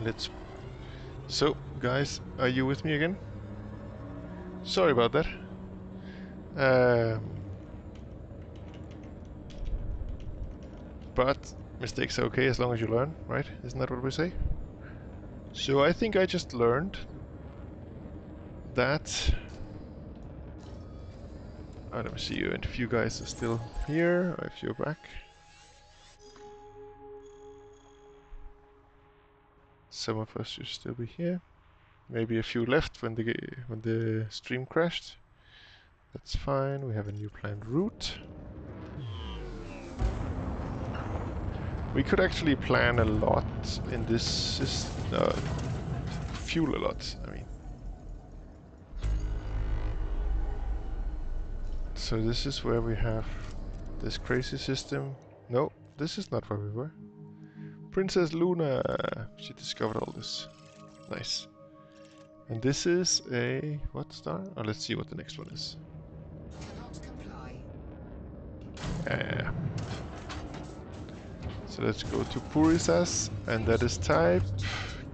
Let's... So, guys, are you with me again? Sorry about that. But mistakes are okay as long as you learn, right? Isn't that what we say? So I think I just learned that... let me see you, and if you guys are still here, or if you're back. Some of us should still be here. Maybe a few left when the stream crashed. That's fine. We have a new planned route. We could actually plan a lot in this system. Fuel a lot, I mean. So this is where we have this crazy system. No, this is not where we were. Princess Luna! She discovered all this. Nice. And this is a... what star? Oh, let's see what the next one is. Cannot comply. Yeah. So let's go to Purisas, and that is type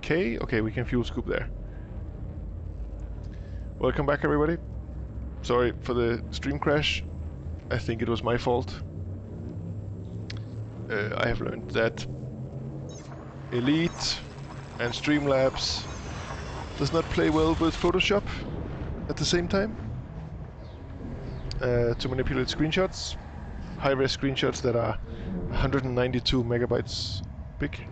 K. Okay, we can fuel scoop there. Welcome back, everybody. Sorry for the stream crash. I think it was my fault. I have learned that Elite and Streamlabs does not play well with Photoshop at the same time. To manipulate screenshots, high-res screenshots that are 192 megabytes big.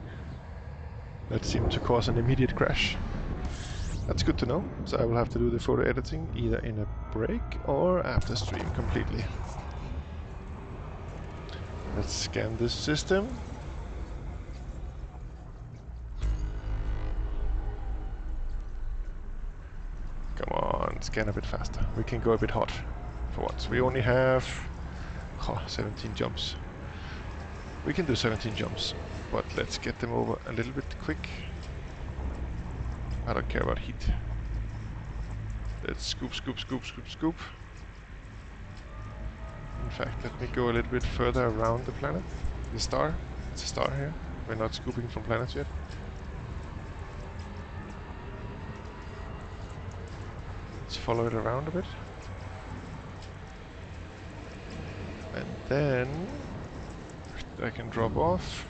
That seemed to cause an immediate crash. That's good to know, so I will have to do the photo editing either in a break or after stream completely. Let's scan this system. Come on, scan a bit faster. We can go a bit hot for once. We only have 17 jumps. We can do 17 jumps, but let's get them over a little bit quick. I don't care about heat. Let's scoop, scoop, scoop, scoop, scoop. In fact, let me go a little bit further around the planet. The star. It's a star here. We're not scooping from planets yet. Let's follow it around a bit. And then I can drop off.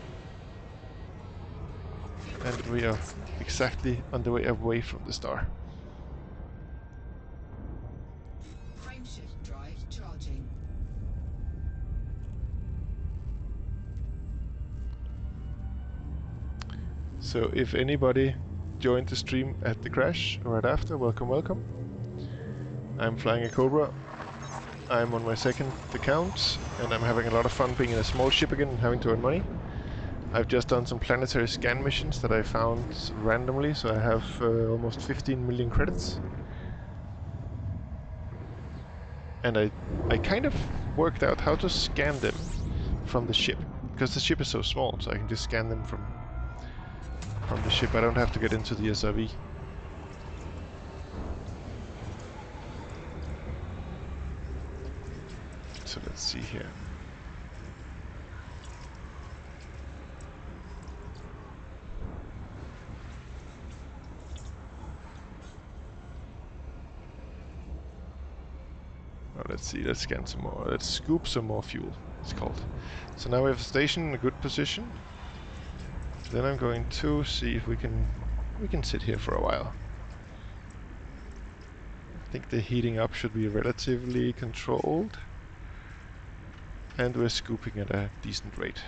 And we are exactly on the way away from the star. Frameshift drive charging. So if anybody joined the stream at the crash or right after, welcome, welcome. I'm flying a Cobra. I'm on my second account, and I'm having a lot of fun being in a small ship again and having to earn money. I've just done some planetary scan missions that I found randomly, so I have almost 15 million credits. And I kind of worked out how to scan them from the ship, because the ship is so small, so I can just scan them from the ship. I don't have to get into the SRV. So let's see here. Oh, let's see, let's scan some more. Let's scoop some more fuel, it's called. So now we have the station in a good position. Then I'm going to see if we can sit here for a while. I think the heating up should be relatively controlled. And we're scooping at a decent rate.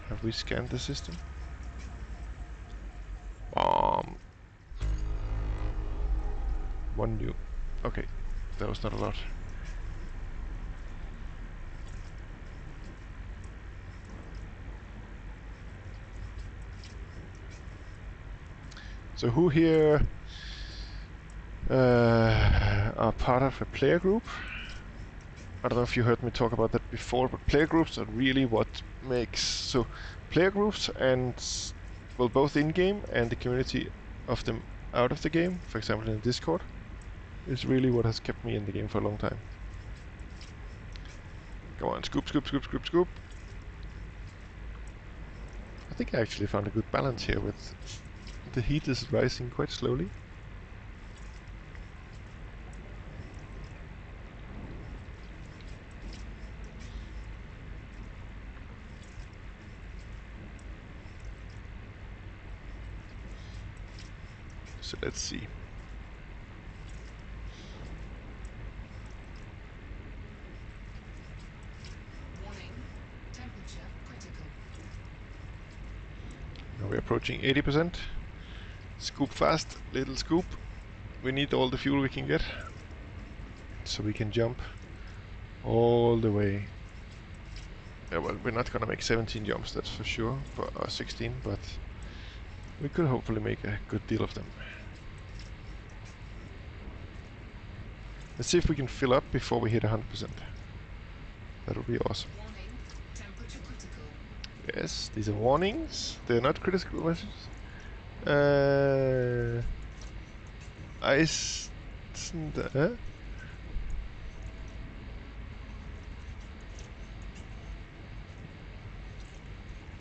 Have we scanned the system? One new. Okay, that was not a lot. So who here are part of a player group? I don't know if you heard me talk about that before, but player groups are really what makes... So player groups and, well, both in-game and the community of them out of the game, for example in Discord, is really what has kept me in the game for a long time. Come on, scoop, scoop, scoop, scoop, scoop. I think I actually found a good balance here with the heat is rising quite slowly. So let's see. Warning. Temperature critical. Now we're approaching 80%. Scoop fast, little scoop. We need all the fuel we can get, so we can jump all the way. Yeah, well, we're not gonna make 17 jumps, that's for sure, or 16, but we could hopefully make a good deal of them. Let's see if we can fill up before we hit 100%. That would be awesome. Warning. Temperature critical. Yes, these are warnings. They're not critical messages. Ice...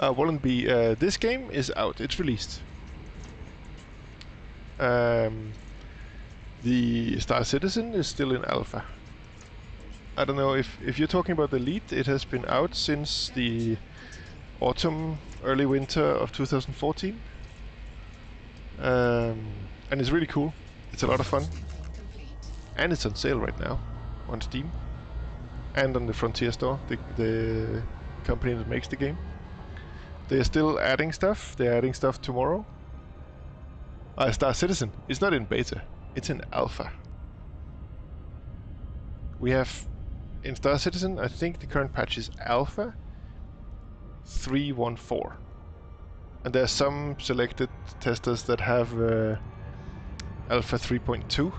Wallenby, this game is out. It's released. The Star Citizen is still in alpha. I don't know if you're talking about the Elite. It has been out since the autumn, early winter of 2014, and it's really cool. It's a lot of fun, Complete. and it's on sale right now on Steam and on the Frontier store, the company that makes the game. They're still adding stuff. They're adding stuff tomorrow. Star Citizen is not in beta. It's in alpha. We have in Star Citizen, I think the current patch is alpha 3.14, and there are some selected testers that have alpha 3.2,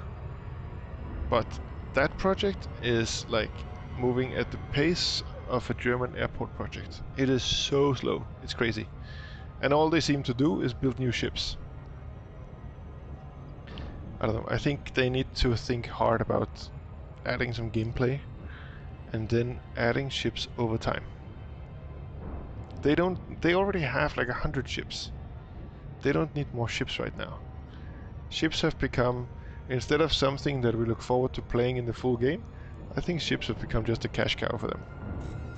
but that project is like moving at the pace of a German airport project. It is so slow, it's crazy, and all they seem to do is build new ships. I don't know, I think they need to think hard about adding some gameplay and then adding ships over time. They already have like 100 ships. They don't need more ships right now. Ships have become, instead of something that we look forward to playing in the full game, I think ships have become just a cash cow for them.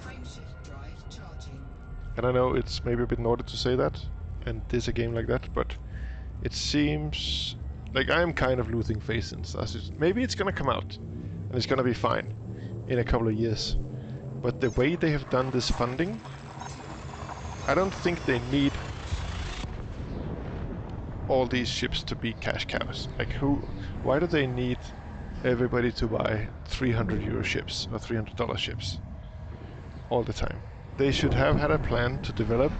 Frameshift drive charging. And I know it's maybe a bit naughty to say that, and this a game like that, but it seems like I'm kind of losing faith in Star Citizen. Maybe it's gonna come out, and it's gonna be fine in a couple of years. But the way they have done this funding, I don't think they need all these ships to be cash cows. Like why do they need everybody to buy 300 euro ships or $300 ships all the time? They should have had a plan to develop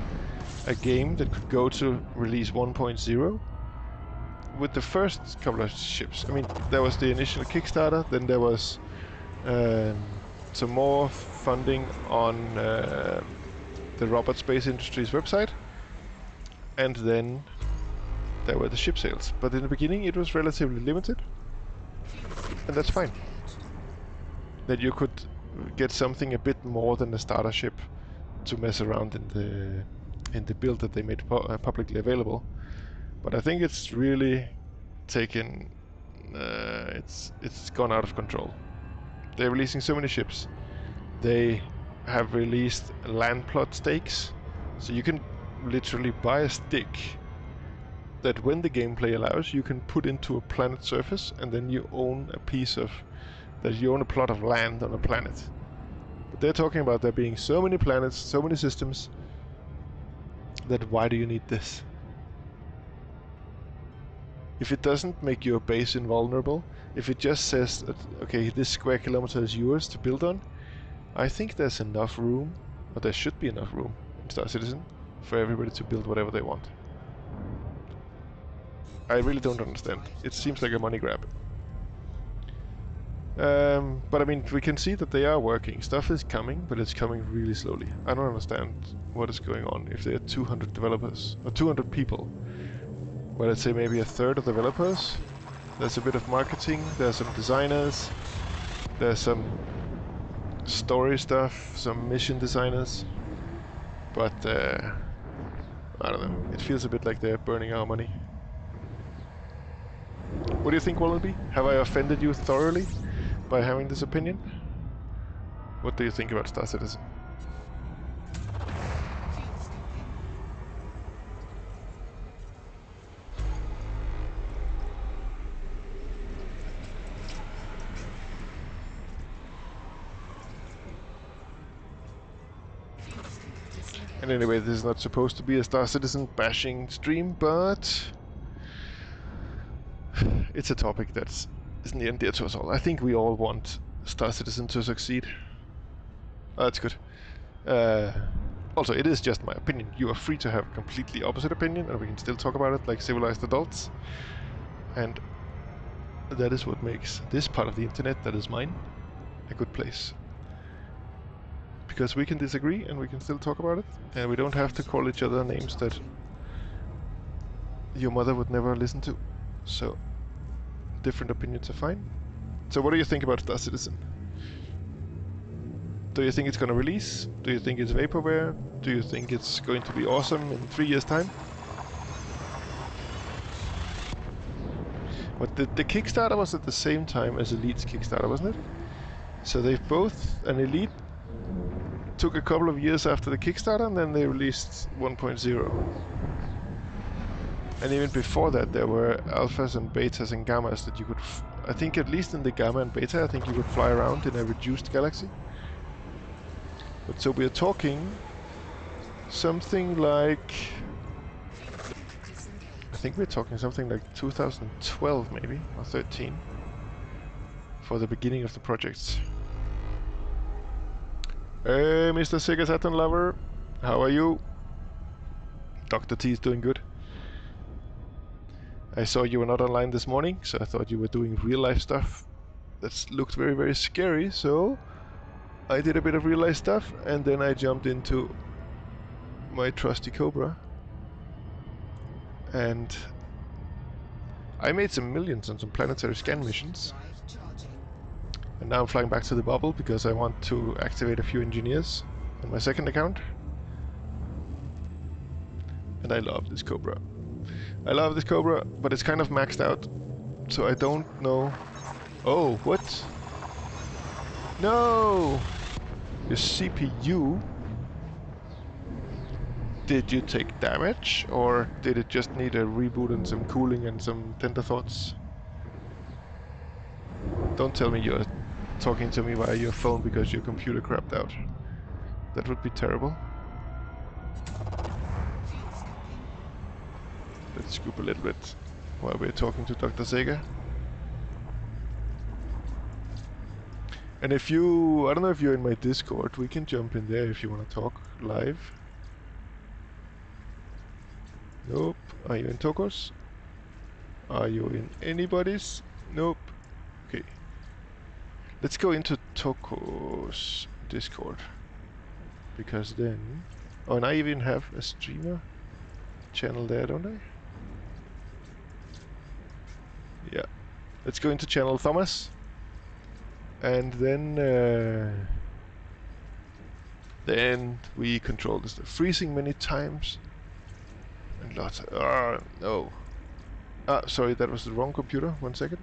a game that could go to release 1.0 with the first couple of ships. I mean, there was the initial Kickstarter, then there was some more funding on the Robert Space Industries website, and then there were the ship sales. But in the beginning it was relatively limited, and that's fine. That you could get something a bit more than a starter ship to mess around in the build that they made publicly available. But I think it's really taken, it's gone out of control. They're releasing so many ships. They have released land plot stakes, so you can literally buy a stick that when the gameplay allows you can put into a planet surface, and then you own a you own a plot of land on a planet. But they're talking about there being so many planets, so many systems, that why do you need this? If it doesn't make your base invulnerable, if it just says that, okay, this square kilometer is yours to build on, I think there's enough room, or there should be enough room in Star Citizen for everybody to build whatever they want. I really don't understand. It seems like a money grab. But I mean, we can see that they are working. Stuff is coming, but it's coming really slowly. I don't understand what is going on. If there are 200 developers, or 200 people, well, let's say maybe a third of developers, there's a bit of marketing, there's some designers, there's some story stuff, some mission designers, but I don't know. It feels a bit like they're burning our money. What do you think, Wallenby? Have I offended you thoroughly by having this opinion? What do you think about Star Citizen? Fuel scoping. Fuel scope disengaged. And anyway, this is not supposed to be a Star Citizen bashing stream, but it's a topic that's near and dear to us all. I think we all want Star Citizen to succeed. Oh, that's good. Also, it is just my opinion. You are free to have a completely opposite opinion, and we can still talk about it like civilized adults. And that is what makes this part of the internet, that is mine, a good place. Because we can disagree and we can still talk about it, and we don't have to call each other names that your mother would never listen to. So, different opinions are fine. So what do you think about Star Citizen? Do you think it's gonna release? Do you think it's vaporware? Do you think it's going to be awesome in 3 years' time? But the Kickstarter was at the same time as Elite's Kickstarter, wasn't it? So they've both, and Elite took a couple of years after the Kickstarter, and then they released 1.0. And even before that, there were alphas and betas and gammas that you could, I think at least in the gamma and beta, I think you could fly around in a reduced galaxy. But so we are talking something like, I think we're talking something like 2012 maybe, or 13, for the beginning of the projects. Hey, Mr. Sega Saturn lover, how are you? Dr. T is doing good. I saw you were not online this morning, so I thought you were doing real life stuff that looked very, very scary, so I did a bit of real life stuff, and then I jumped into my trusty Cobra, and I made some millions on some planetary scan missions, Drive charging. and now I'm flying back to the bubble because I want to activate a few engineers on my second account. And I love this Cobra. I love this Cobra, but it's kind of maxed out, so I don't know. Oh, what? No! Your CPU? Did you take damage, or did it just need a reboot and some cooling and some tender thoughts? Don't tell me you're talking to me via your phone because your computer crapped out. That would be terrible. Fuel scoping. Let's scoop a little bit while we're talking to Dr. Sega. And if you, I don't know if you're in my Discord, we can jump in there if you want to talk live. Nope. Are you in Tokos? Are you in anybody's? Nope. Okay. Let's go into Tokos Discord. Because then... Oh, and I even have a streamer channel there, don't I? Yeah. Let's go into channel Thomas. And then we control this. Freezing many times. And lots of... no. Ah, sorry, that was the wrong computer. 1 second.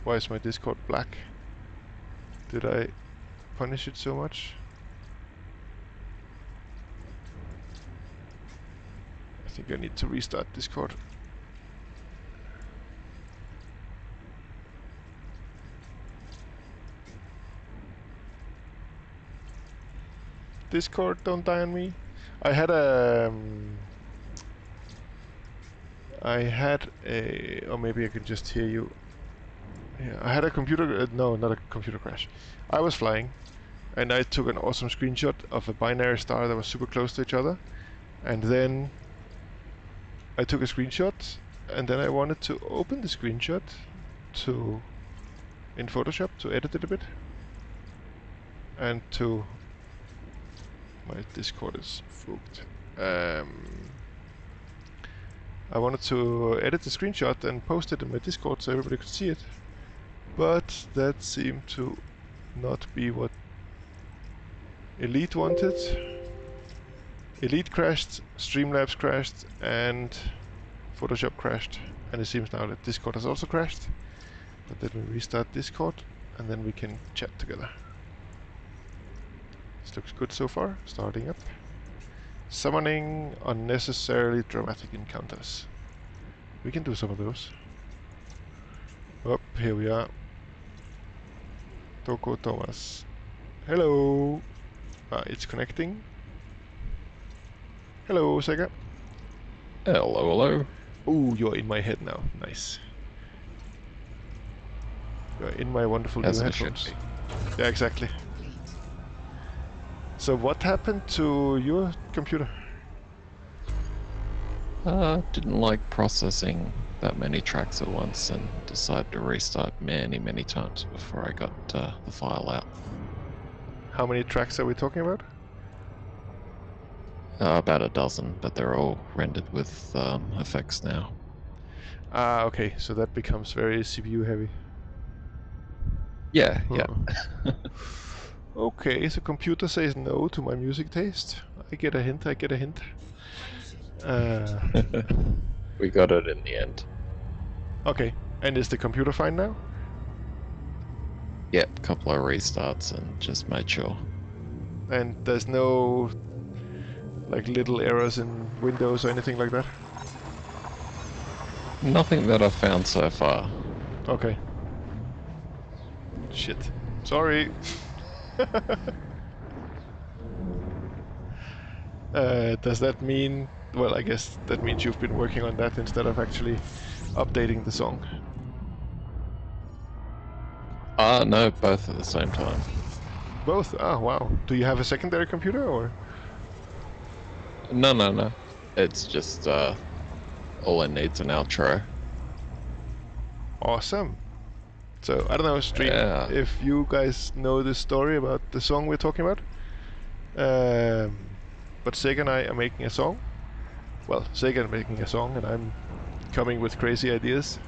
Why is my Discord black? Did I punish it so much? I think I need to restart Discord. Discord, don't die on me. I had a... or maybe I can just hear you. Yeah, I had a computer... no, not a computer crash. I was flying, and I took an awesome screenshot of a binary star that was super close to each other. And then I took a screenshot, and then I wanted to open the screenshot in Photoshop to edit it a bit. And to... my Discord is fucked. I wanted to edit the screenshot and post it in my Discord so everybody could see it. But that seemed to not be what Elite wanted. Elite crashed, Streamlabs crashed, and Photoshop crashed. And it seems now that Discord has also crashed. But let me restart Discord, and then we can chat together. This looks good so far. Starting up. Summoning unnecessarily dramatic encounters. We can do some of those. Oh, here we are. Toko Thomas. Hello! It's connecting. Hello, Sega. Hello, hello. Oh, you're in my head now. Nice. You're in my wonderful As new it should headphones. be. Yeah, exactly. So what happened to your computer? Didn't like processing that many tracks at once and decided to restart many times before I got the file out. How many tracks are we talking about? About a dozen, but they're all rendered with effects now. Ah, okay, so that becomes very CPU heavy. Yeah. Okay, so computer says no to my music taste. I get a hint, We got it in the end. Okay, and is the computer fine now? Yep, couple of restarts and just made sure. And there's no like little errors in Windows or anything like that? Nothing that I've found so far. Okay. Shit. Sorry. Does that mean... Well, I guess that means you've been working on that instead of actually updating the song. No, both at the same time. Both? Ah, wow. Do you have a secondary computer or...? No. It's just all it needs an outro. Awesome. So, I don't know, Stream, Yeah. if you guys know this story about the song we're talking about. But Sega and I are making a song. Well, Sega is making a song and I'm coming with crazy ideas.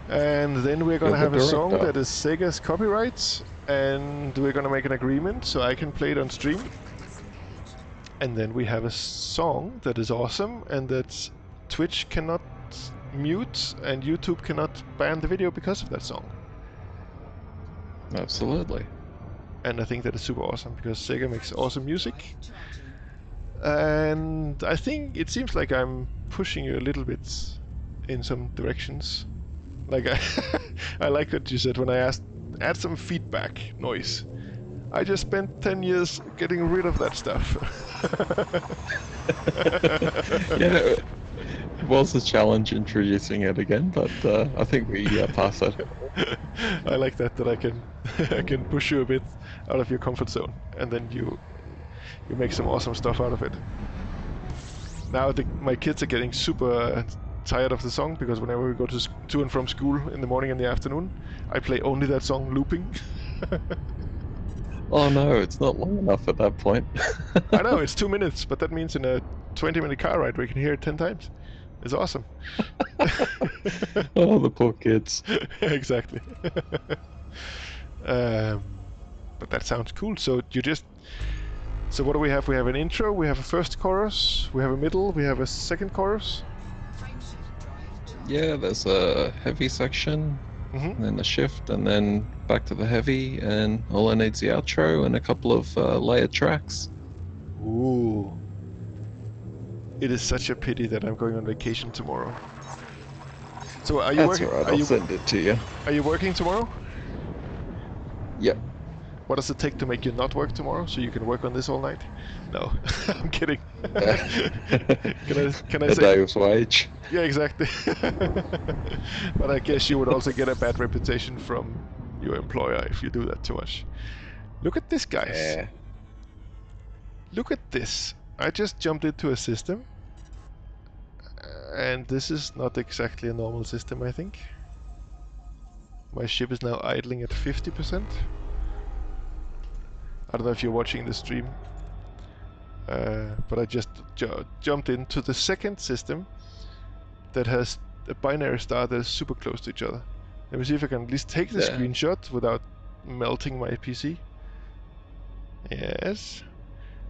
And then we're gonna You're have the a song director. that is Sega's copyrights, and we're gonna make an agreement so I can play it on stream. And then we have a song that is awesome and that Twitch cannot mute and YouTube cannot ban the video because of that song. Absolutely. And I think that is super awesome because Sega makes awesome music. And I think it seems like I'm pushing you a little bit in some directions. Like I like what you said when I asked, add some feedback noise. I just spent 10 years getting rid of that stuff. Yeah, it was a challenge introducing it again, but I think we passed that. I like that I can I can push you a bit out of your comfort zone, and then you make some awesome stuff out of it. Now my kids are getting super tired of the song because whenever we go to and from school in the morning and the afternoon, I play only that song looping. Oh no, it's not long enough at that point. I know, it's 2 minutes, but that means in a 20-minute car ride we can hear it 10 times. It's awesome. Oh, the poor kids. Exactly. But that sounds cool. So so what do we have? We have an intro, we have a first chorus, we have a middle, we have a second chorus. Yeah, there's a heavy section, Mm-hmm. and then a shift, and then back to the heavy, and all I need's the outro and a couple of layered tracks. Ooh. It is such a pity that I'm going on vacation tomorrow. So are you That's working? alright, Are I'll you send it to you. are you working tomorrow? Yep. What does it take to make you not work tomorrow so you can work on this all night? No, I'm kidding. Can I A say? day's wage. Yeah, exactly. But I guess you would also get a bad reputation from your employer if you do that too much. Look at this, guys. Yeah. Look at this. I just jumped into a system. And this is not exactly a normal system, I think. My ship is now idling at 50%. I don't know if you're watching the stream. But I just jumped into the second system that has a binary star that is super close to each other. Let me see if I can at least take the Yeah. screenshot without melting my PC. Yes.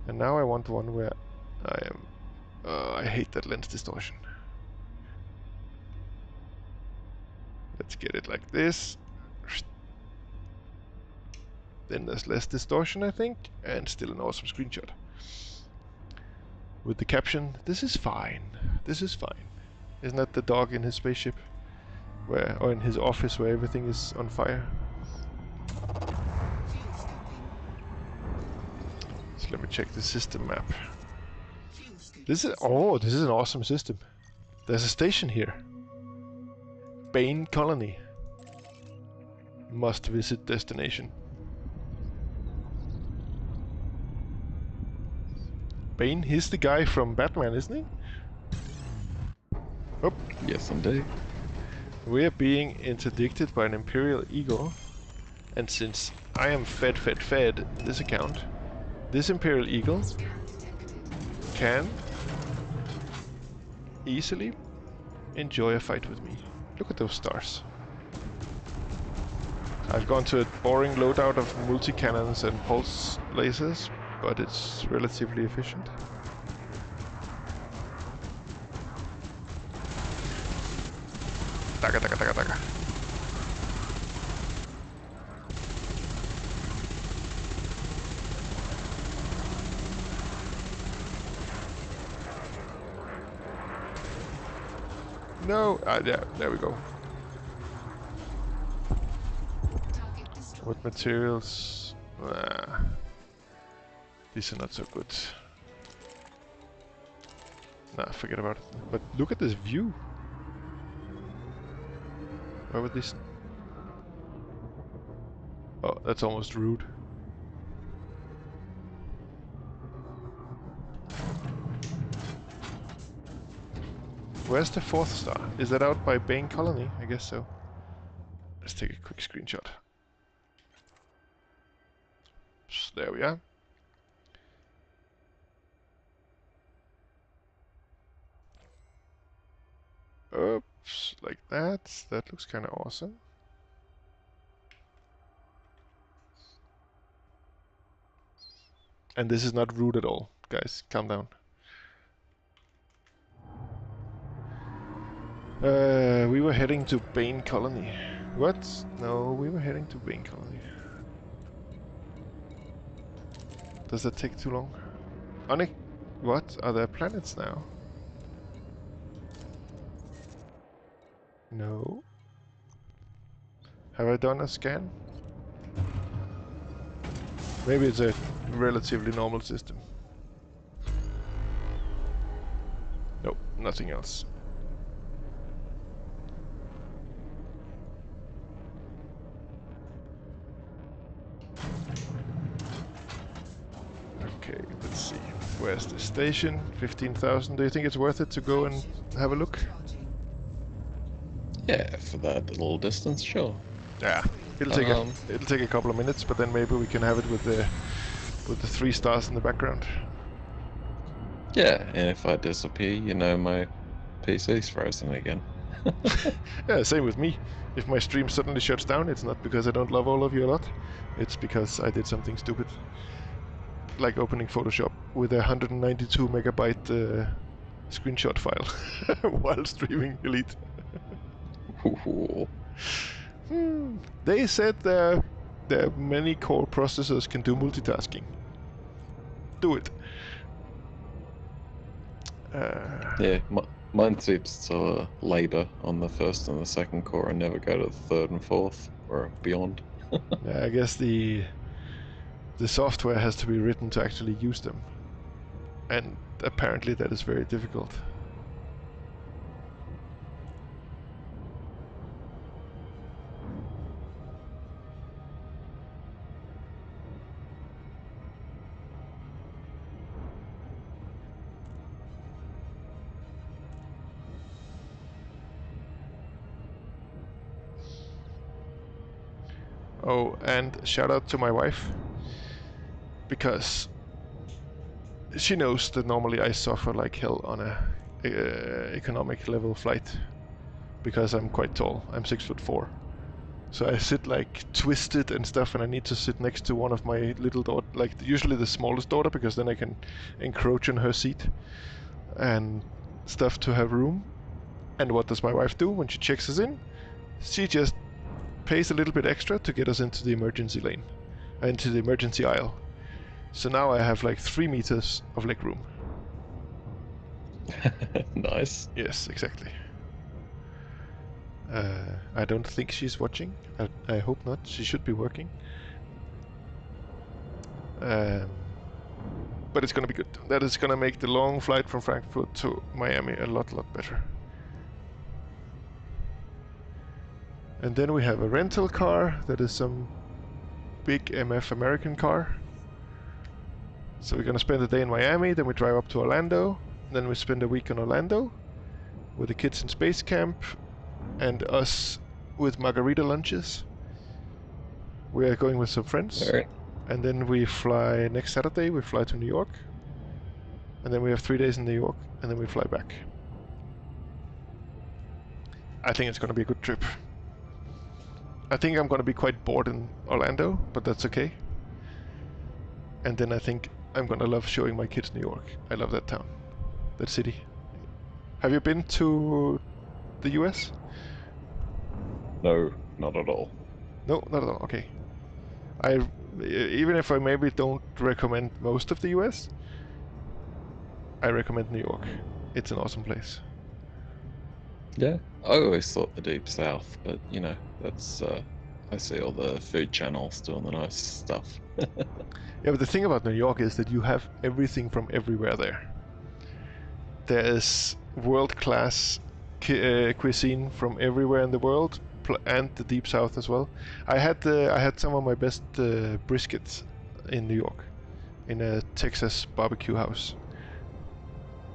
And now I want one where I am... I hate that lens distortion. Let's get it like this. Then there's less distortion, I think, and still an awesome screenshot. With the caption, "This is fine. This is fine." Isn't that the dog in his spaceship? Or in his office where everything is on fire? Fuel stopping. So let me check the system map. Fuel scoop This is an awesome system. There's a station here. Bane Colony. Must visit destination. Bane, he's the guy from Batman, isn't he? Oh, Yes, indeed. we are being interdicted by an Imperial Eagle. And since I am fed in this account, this Imperial Eagle scan detected. can easily enjoy a fight with me. Look at those stars. I've gone to a boring loadout of multi-cannons and pulse lasers, but it's relatively efficient. Taka taka taka taka. No, yeah, there we go. Target destroyed. What materials? These are not so good. Nah, forget about it. But look at this view. Where would this? Oh, that's almost rude. Where's the 4th star? Is that out by Bane Colony? I guess so. Let's take a quick screenshot. There we are. Oops, like that. That looks kind of awesome. And this is not rude at all, guys. Calm down. We were heading to Bane Colony. What? No, we were heading to Bane Colony. Does that take too long? What? Are there planets now? No. Have I done a scan? Maybe it's a relatively normal system. Nope, nothing else. Okay, let's see. Where's the station? 15,000. Do you think it's worth it to go and have a look? Charging. Yeah, for that little distance, sure. Yeah, it'll take a couple of minutes, but then maybe we can have it with the 3 stars in the background. Yeah, and if I disappear, you know my PC's frozen again. Yeah, same with me. If my stream suddenly shuts down, it's not because I don't love all of you a lot. It's because I did something stupid. Like opening Photoshop with a 192 megabyte screenshot file while streaming Elite. Ooh. They said there many core processors can do multitasking. Do it. Yeah, mine seems to labour on the 1st and the 2nd core and never go to the 3rd and 4th or beyond. Yeah, I guess the software has to be written to actually use them. And apparently that is very difficult. Oh, and shout out to my wife, because she knows that normally I suffer like hell on a economic level flight, because I'm quite tall. I'm 6'4", So I sit like twisted and stuff, and I need to sit next to one of my little daughter, like usually the smallest daughter, because then I can encroach on her seat and stuff to have room. And what does my wife do when she checks us in? She just pays a little bit extra to get us into the emergency lane, into the emergency aisle. So now I have like 3 meters of leg room. Nice. Yes, exactly. I don't think she's watching. I hope not. She should be working. But it's gonna be good. That is gonna make the long flight from Frankfurt to Miami a lot better. And then we have a rental car that is some big MF American car. So we're gonna spend the day in Miami, then we drive up to Orlando, then we spend a week in Orlando with the kids in space camp and us with margarita lunches. We are going with some friends. Alright. And then we fly next Saturday, we fly to New York. And then we have 3 days in New York, and then we fly back. I think it's gonna be a good trip. I think I'm gonna be quite bored in Orlando, but that's okay. And then I think I'm gonna love showing my kids New York. I love that town, that city. Have you been to the US? No, not at all. No, not at all. Okay. Even if I maybe don't recommend most of the US, I recommend New York. It's an awesome place. Yeah, I always thought the Deep South, but you know, that's I see all the food channels doing the nice stuff. Yeah, but the thing about New York is that you have everything from everywhere there. There is world-class cuisine from everywhere in the world, and the Deep South as well. I had some of my best briskets in New York, in a Texas barbecue house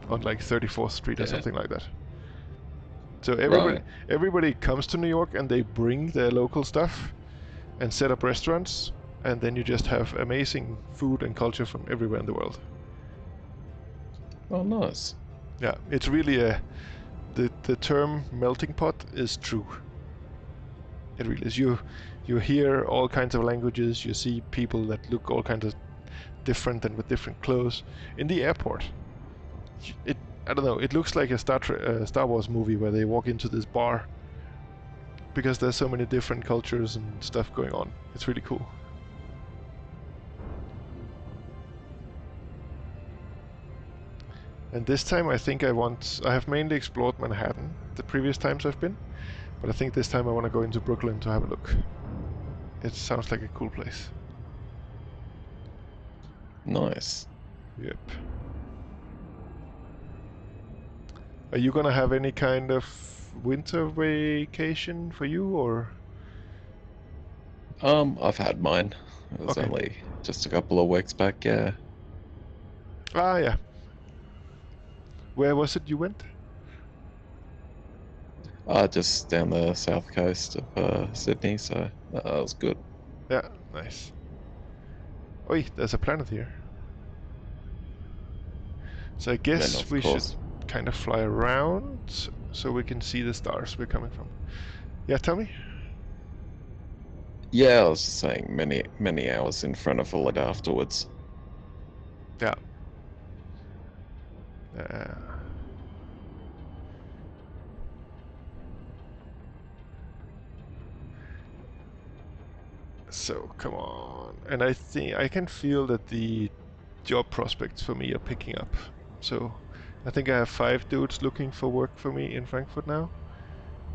on like 34th Street or something like that. So everybody comes to New York and they bring their local stuff and set up restaurants, and then you just have amazing food and culture from everywhere in the world. Oh, nice. Yeah, it's really the term melting pot is true. It really is. You hear all kinds of languages. You see people that look all kinds of different and with different clothes in the airport. I don't know. It looks like a Star Wars movie where they walk into this bar, because there's so many different cultures and stuff going on. It's really cool. And this time I think I have mainly explored Manhattan the previous times I've been, but I think this time I want to go into Brooklyn to have a look. It sounds like a cool place. Nice. Yep. Are you gonna have any kind of winter vacation for you, or? I've had mine. It was only just a couple of weeks back, yeah. Ah, yeah. Where was it you went? Just down the south coast of Sydney, so that was good. Yeah, nice. Oi, there's a planet here. So I guess we should kind of fly around so we can see the stars we're coming from. Yeah, tell me. Yeah, I was just saying many hours in front of it afterwards. Yeah. So come on, and I think I can feel that the job prospects for me are picking up. So I think I have 5 dudes looking for work for me in Frankfurt now,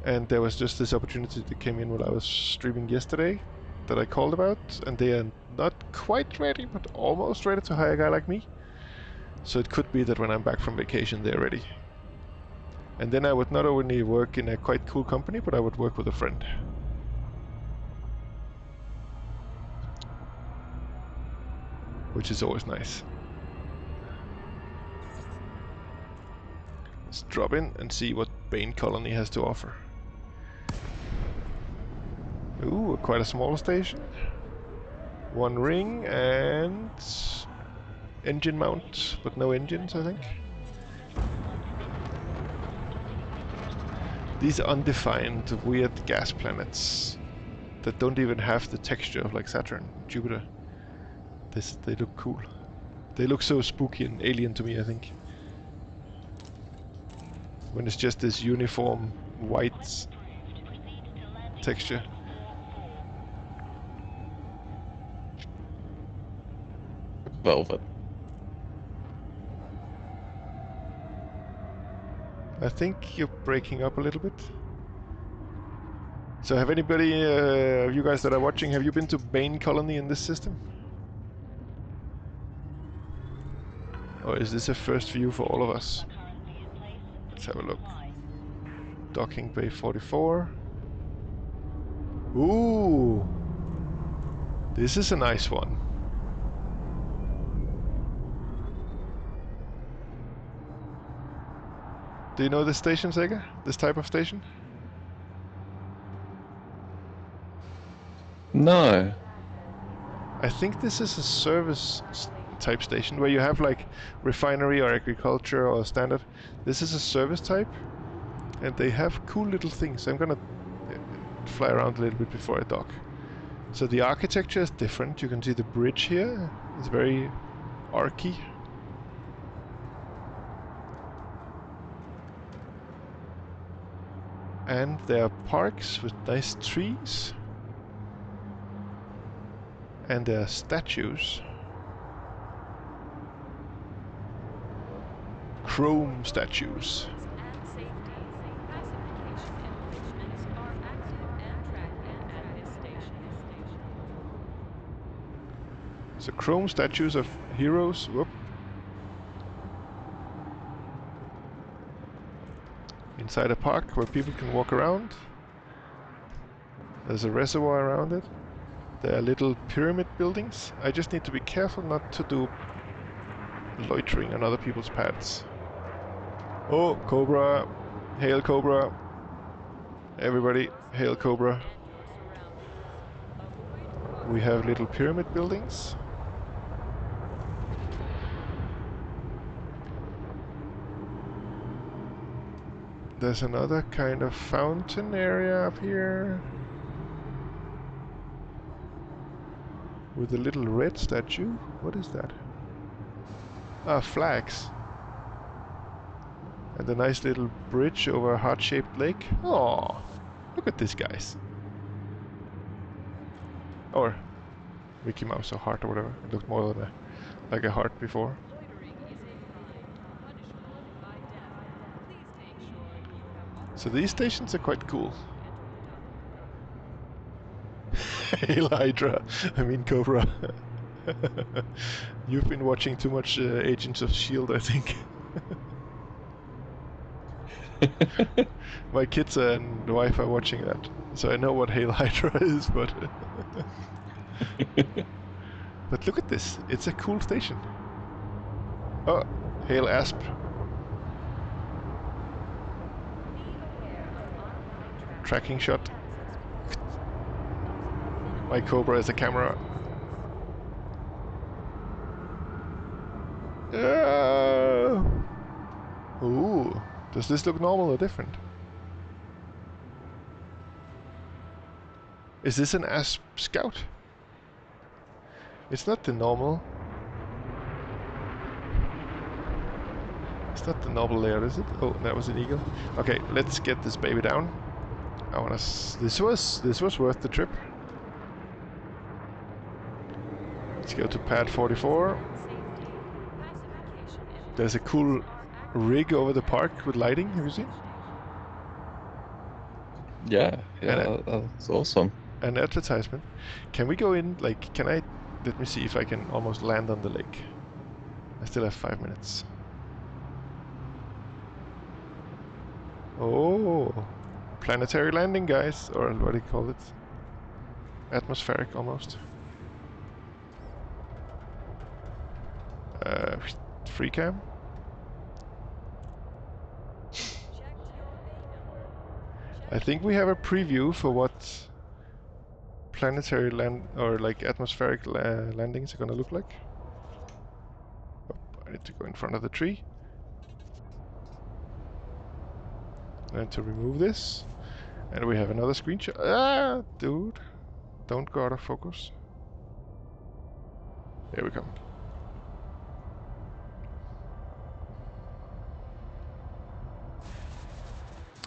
and there was just this opportunity that came in while I was streaming yesterday that I called about, and they are not quite ready, but almost ready to hire a guy like me. So it could be that when I'm back from vacation they're ready. And then I would not only work in a quite cool company, but I would work with a friend. Which is always nice. Let's drop in and see what Bane Colony has to offer. Ooh, quite a small station. 1 ring and engine mount, but no engines, I think. These undefined weird gas planets that don't even have the texture of like Saturn, Jupiter. They look cool. They look so spooky and alien to me, I think. When it's just this uniform white texture. Velvet. I think you're breaking up a little bit. So have anybody of you guys that are watching, have you been to Bane Colony in this system? Or is this a first view for all of us? Let's have a look. Docking Bay 44. Ooh! This is a nice one. Do you know this station, Sega? This type of station? No. I think this is a service type station where you have like refinery or agriculture or standard. This is a service type, and they have cool little things. I'm gonna fly around a little bit before I dock. So the architecture is different. You can see the bridge here. It's very archy. And there are parks with nice trees. And there are statues. Chrome statues. And safety. Classification enrichments are active and tracked at this station. So chrome statues of heroes. Whoop. Inside a park where people can walk around. There's a reservoir around it. There are little pyramid buildings. I just need to be careful not to do loitering on other people's paths. Oh, Cobra. Hail Cobra. Everybody, hail Cobra. We have little pyramid buildings. There's another kind of fountain area up here. With a little red statue. What is that? Ah, flags. And a nice little bridge over a heart-shaped lake. Oh, look at this, guys. Or Mickey Mouse or heart or whatever. It looked more than like a heart before. So these stations are quite cool. Hail Hydra! I mean Cobra. You've been watching too much Agents of S.H.I.E.L.D., I think. My kids and wife are watching that, so I know what Hail Hydra is, but... But look at this, it's a cool station. Oh, Hail Asp. Tracking shot. My Cobra is a camera. Ooh, does this look normal or different? Is this an Asp Scout? It's not the normal. It's not the normal layout, is it? Oh, that was an Eagle. Okay, let's get this baby down. I wanna. This was worth the trip. Let's go to pad 44. There's a cool rig over the park with lighting. Have you seen? Yeah, that's awesome. An advertisement. Can we go in? Like, can I? Let me see if I can almost land on the lake. I still have 5 minutes. Oh, planetary landing, guys, or what do you call it? Atmospheric, almost. Free cam. I think we have a preview for what planetary land or like atmospheric landings are gonna look like. Oh, I need to go in front of the tree. And to remove this, and we have another screenshot. Ah, dude, Don't go out of focus. Here we come.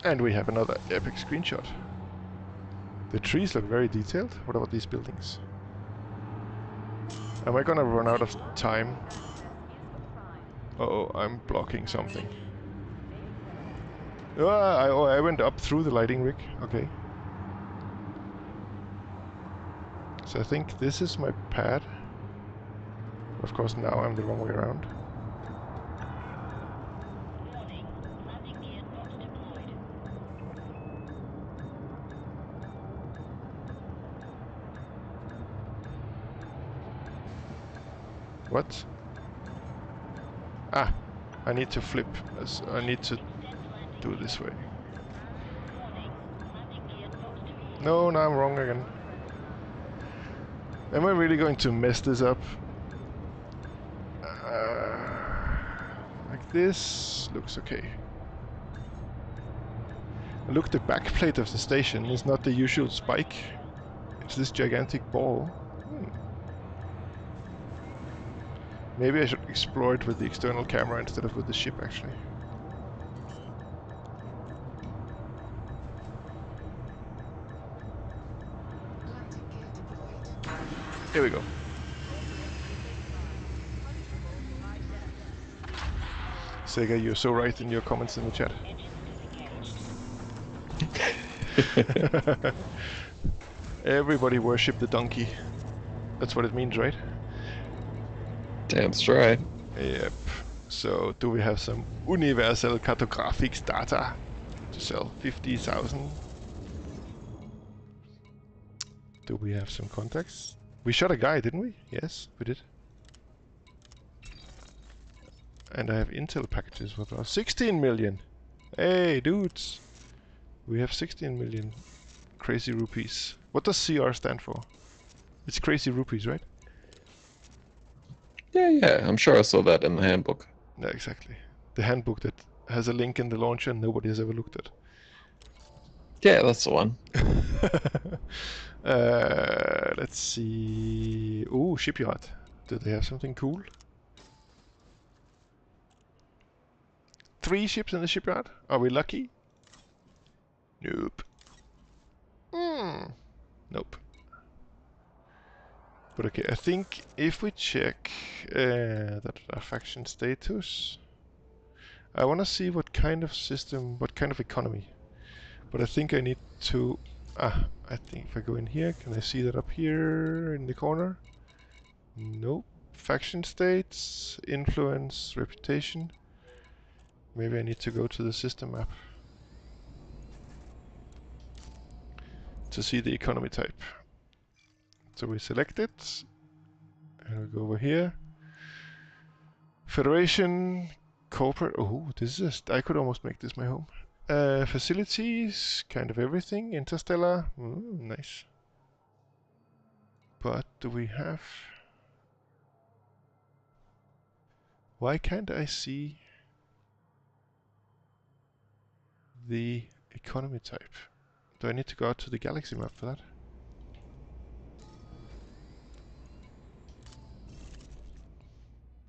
And we have another epic screenshot. The trees look very detailed. What about these buildings? Am I gonna run out of time? Uh-oh, I'm blocking something. I went up through the lighting rig. Okay. So I think this is my pad. Of course, now I'm the wrong way around. What? Ah, I need to flip. I need to do it this way. No, now I'm wrong again. Am I really going to mess this up? Like this looks okay. Look, the backplate of the station is not the usual spike. It's this gigantic ball. Maybe I should explore it with the external camera instead of with the ship, actually. Landing gear deployed. Here we go. Sega, you're so right in your comments in the chat. Everybody worship the donkey. That's what it means, right? Damn straight. Yep. So, do we have some Universal Cartographics data to sell? 50,000. Do we have some contacts? We shot a guy, didn't we? Yes, we did. And I have intel packages with us. 16 million! Hey, dudes! We have 16 million crazy rupees. What does CR stand for? It's crazy rupees, right? Yeah, I'm sure I saw that in the handbook. Yeah, exactly. The handbook that has a link in the launcher and nobody has ever looked at. Yeah, that's the one. Let's see. Ooh, shipyard. Do they have something cool? 3 ships in the shipyard? Are we lucky? Nope. Nope. But okay, I think if we check that our faction status, I want to see what kind of system, what kind of economy. But I think I need to... I think if I go in here, can I see that up here in the corner? Nope. Faction states, influence, reputation. Maybe I need to go to the system map to see the economy type. So we select it, and we go over here. Federation, corporate. Oh, this is. I could almost make this my home. Facilities, kind of everything. Interstellar, nice. But do we have? Why can't I see the economy type? Do I need to go out to the galaxy map for that?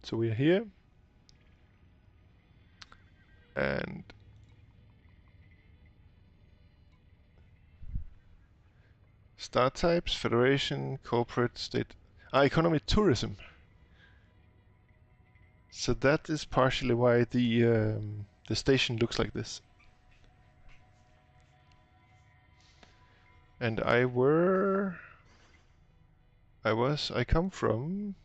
So we are here, and star types, federation, corporate, state, economy, tourism. So that is partially why the station looks like this. And I come from,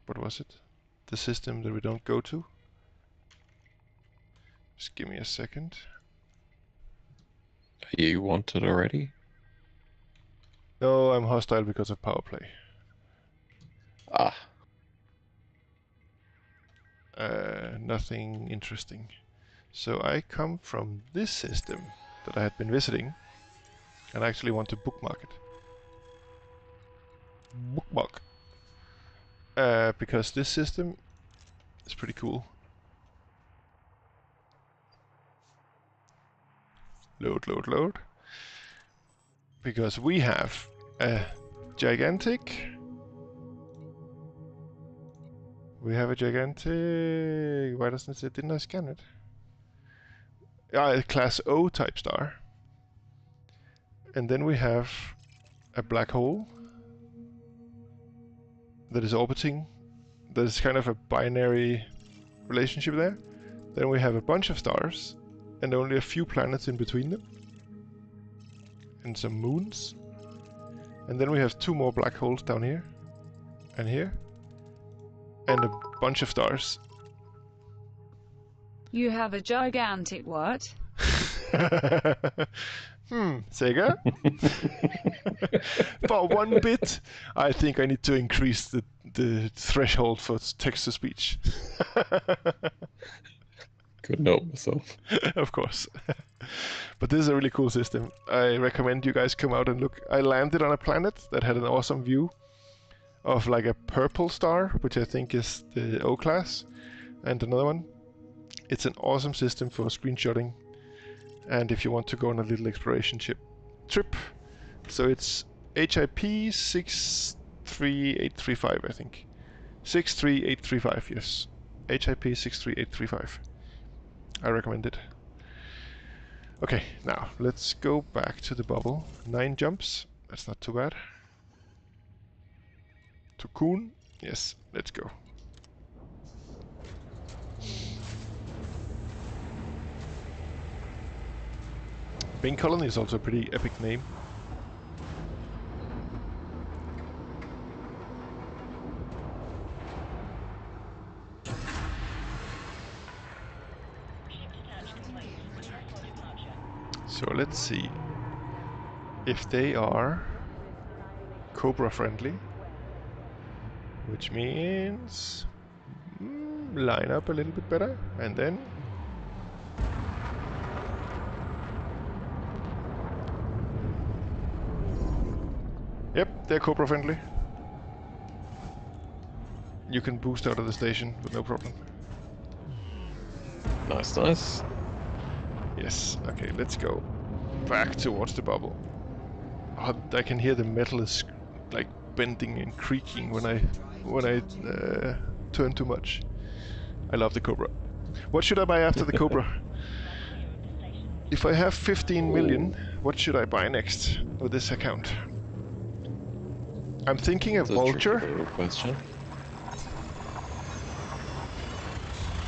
what was it? The system that we don't go to. Just give me a second. You want it already? No, I'm hostile because of power play. Ah. Nothing interesting. So I come from this system that I had been visiting, and I actually want to bookmark it. Bookmark. Because this system is pretty cool. Load, load, load. because we have a gigantic. We have a gigantic. Why doesn't it say? Didn't I scan it? A class O type star. And then we have a black hole that is orbiting. There's kind of a binary relationship there. Then we have a bunch of stars and only a few planets in between them. And some moons. And then we have two more black holes down here and here. And a bunch of stars. You have a gigantic what? Sega? For 1 bit, I think I need to increase the threshold for text-to-speech. Couldn't help myself. Of course. But this is a really cool system. I recommend you guys come out and look. I landed on a planet that had an awesome view of like a purple star, which I think is the O class, and another one. It's an awesome system for screenshotting, and if you want to go on a little exploration trip. So it's HIP 63835, I think. 63835, yes. HIP 63835. I recommend it. Okay, now let's go back to the bubble. 9 jumps, that's not too bad. To Kuhn, yes, let's go. Bing Colony is also a pretty epic name. So let's see if they are Cobra friendly, which means line up a little bit better, and then yep, they're Cobra friendly. You can boost out of the station with no problem. Nice, nice. Yes, okay, let's go back towards the bubble. Oh, I can hear the metal is like bending and creaking when I turn too much. I love the Cobra. What should I buy after the Cobra? If I have 15 million, what should I buy next with this account? I'm thinking a That's a Vulture, tricky little question.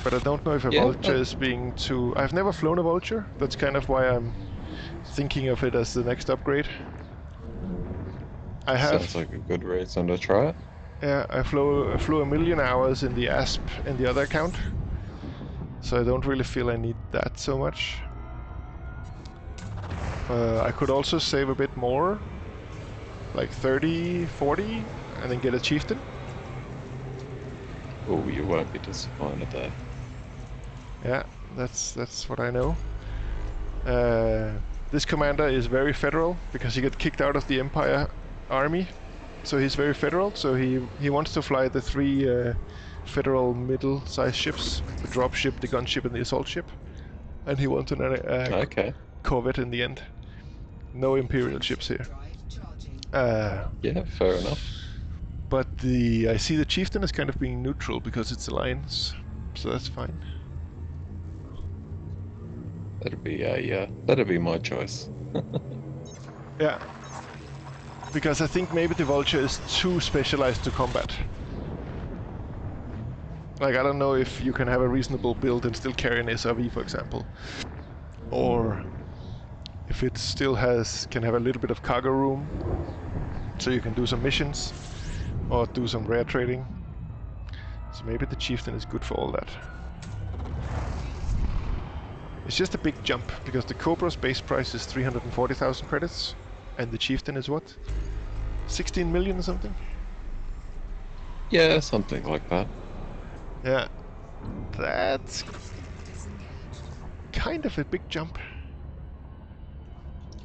but I don't know if a Yeah, Vulture is being too... I've never flown a Vulture. That's kind of why I'm thinking of it as the next upgrade. I have... Sounds like a good reason to try it. Yeah, I flew 1 million hours in the ASP in the other account. So I don't really feel I need that so much. I could also save a bit more. Like 30, 40, and then get a Chieftain. Oh, you won't be disappointed there. Yeah, that's what I know. This commander is very federal because he got kicked out of the Empire army, so he's very federal. So he wants to fly the 3 federal middle-sized ships: the dropship, the gunship, and the assault ship. And he wants an Okay. corvette in the end. No Imperial ships here. Yeah, fair enough. But I see the Chieftain as kind of being neutral because it's Alliance, so that's fine. That'd be my choice. Yeah. Because I think maybe the Vulture is too specialized to combat. Like, I don't know if you can have a reasonable build and still carry an SRV, for example. Or if it still can have a little bit of cargo room, so you can do some missions, or do some rare trading. So maybe the Chieftain is good for all that. It's just a big jump, because the Cobra's base price is 340,000 credits, and the Chieftain is what? 16 million or something? Yeah, something like that. Yeah. That's kind of a big jump.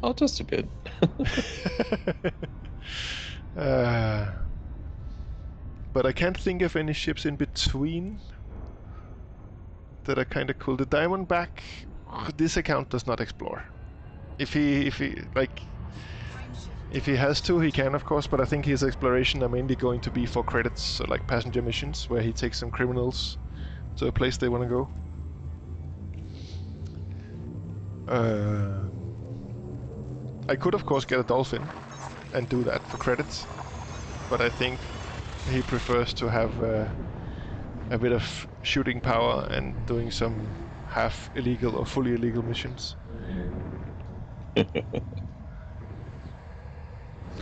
Oh, just a bit. But I can't think of any ships in between that are kind of cool. The Diamondback, this account does not explore. If he like, If he has to, he can, of course, but I think his exploration are mainly going to be for credits, so like passenger missions, where he takes some criminals to a place they want to go. I could, of course, get a dolphin and do that for credits, but I think he prefers to have a bit of shooting power and doing some half illegal or fully illegal missions.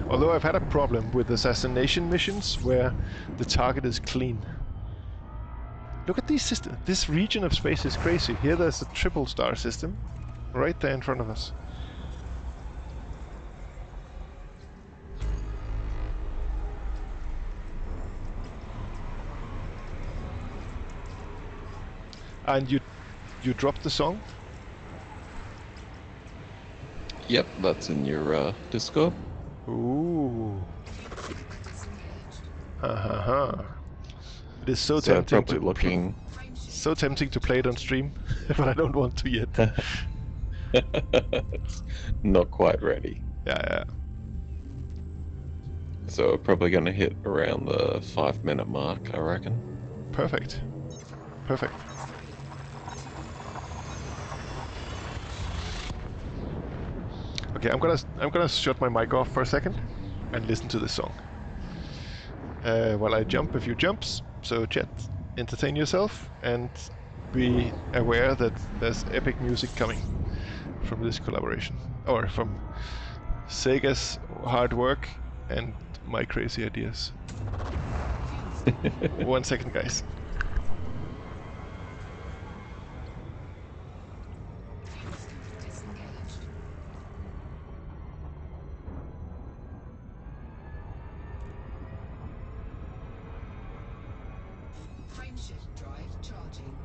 Although I've had a problem with assassination missions where the target is clean. Look at these systems. This region of space is crazy. Here there's a triple star system right there in front of us. And you dropped the song? Yep, that's in your Discord. Ooh. Ha ha ha. It is so So tempting probably to looking. so tempting to play it on stream, but I don't want to yet. It's not quite ready. Yeah. So we're probably going to hit around the 5-minute mark, I reckon. Perfect. Okay, I'm gonna shut my mic off for a second and listen to this song. While I jump a few jumps, so chat, entertain yourself and be aware that there's epic music coming from this collaboration, or from Sega's hard work and my crazy ideas. 1 second, guys. Disengaged. Frameshift drive charging.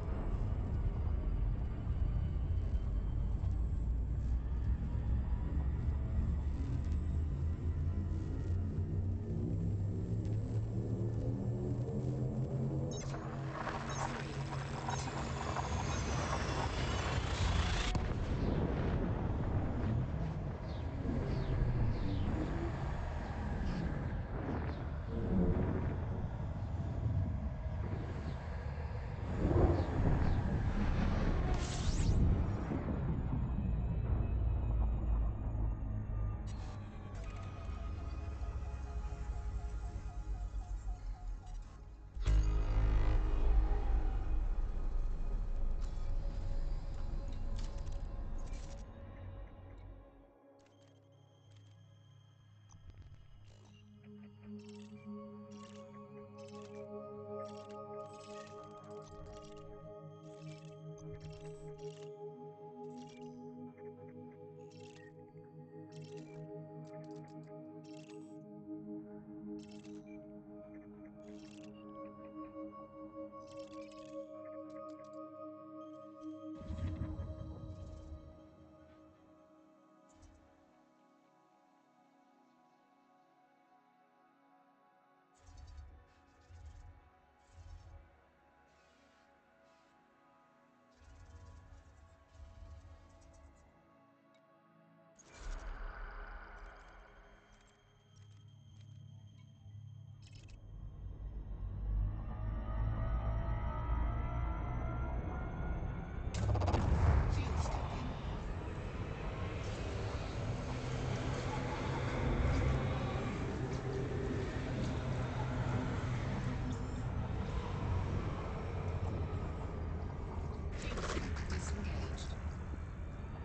Fuel stopping. Fuel tank disengaged. Fuel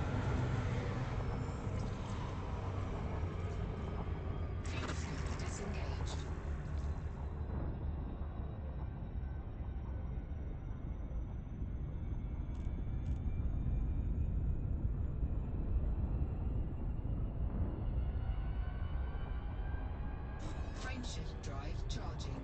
stopping. Fuel tank disengaged. Frameshift drive charging.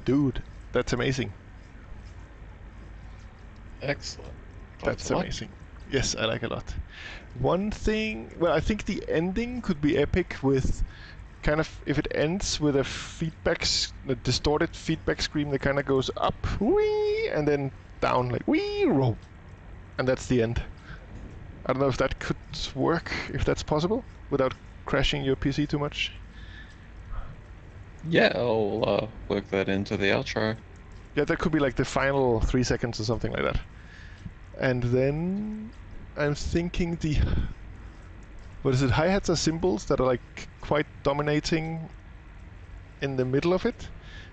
Dude, that's amazing. Excellent. That's a lot. amazing. Yes, I like a lot. One thing, well, I think the ending could be epic with kind of, if it ends with a a distorted feedback scream that kind of goes up, wee, and then down, like wee, roll, and that's the end. I don't know if that could work, if that's possible, without crashing your PC too much. Yeah, I'll work that into the outro. Yeah, that could be like the final 3 seconds or something like that. And then I'm thinking what is it, hi-hats or cymbals that are like quite dominating in the middle of it?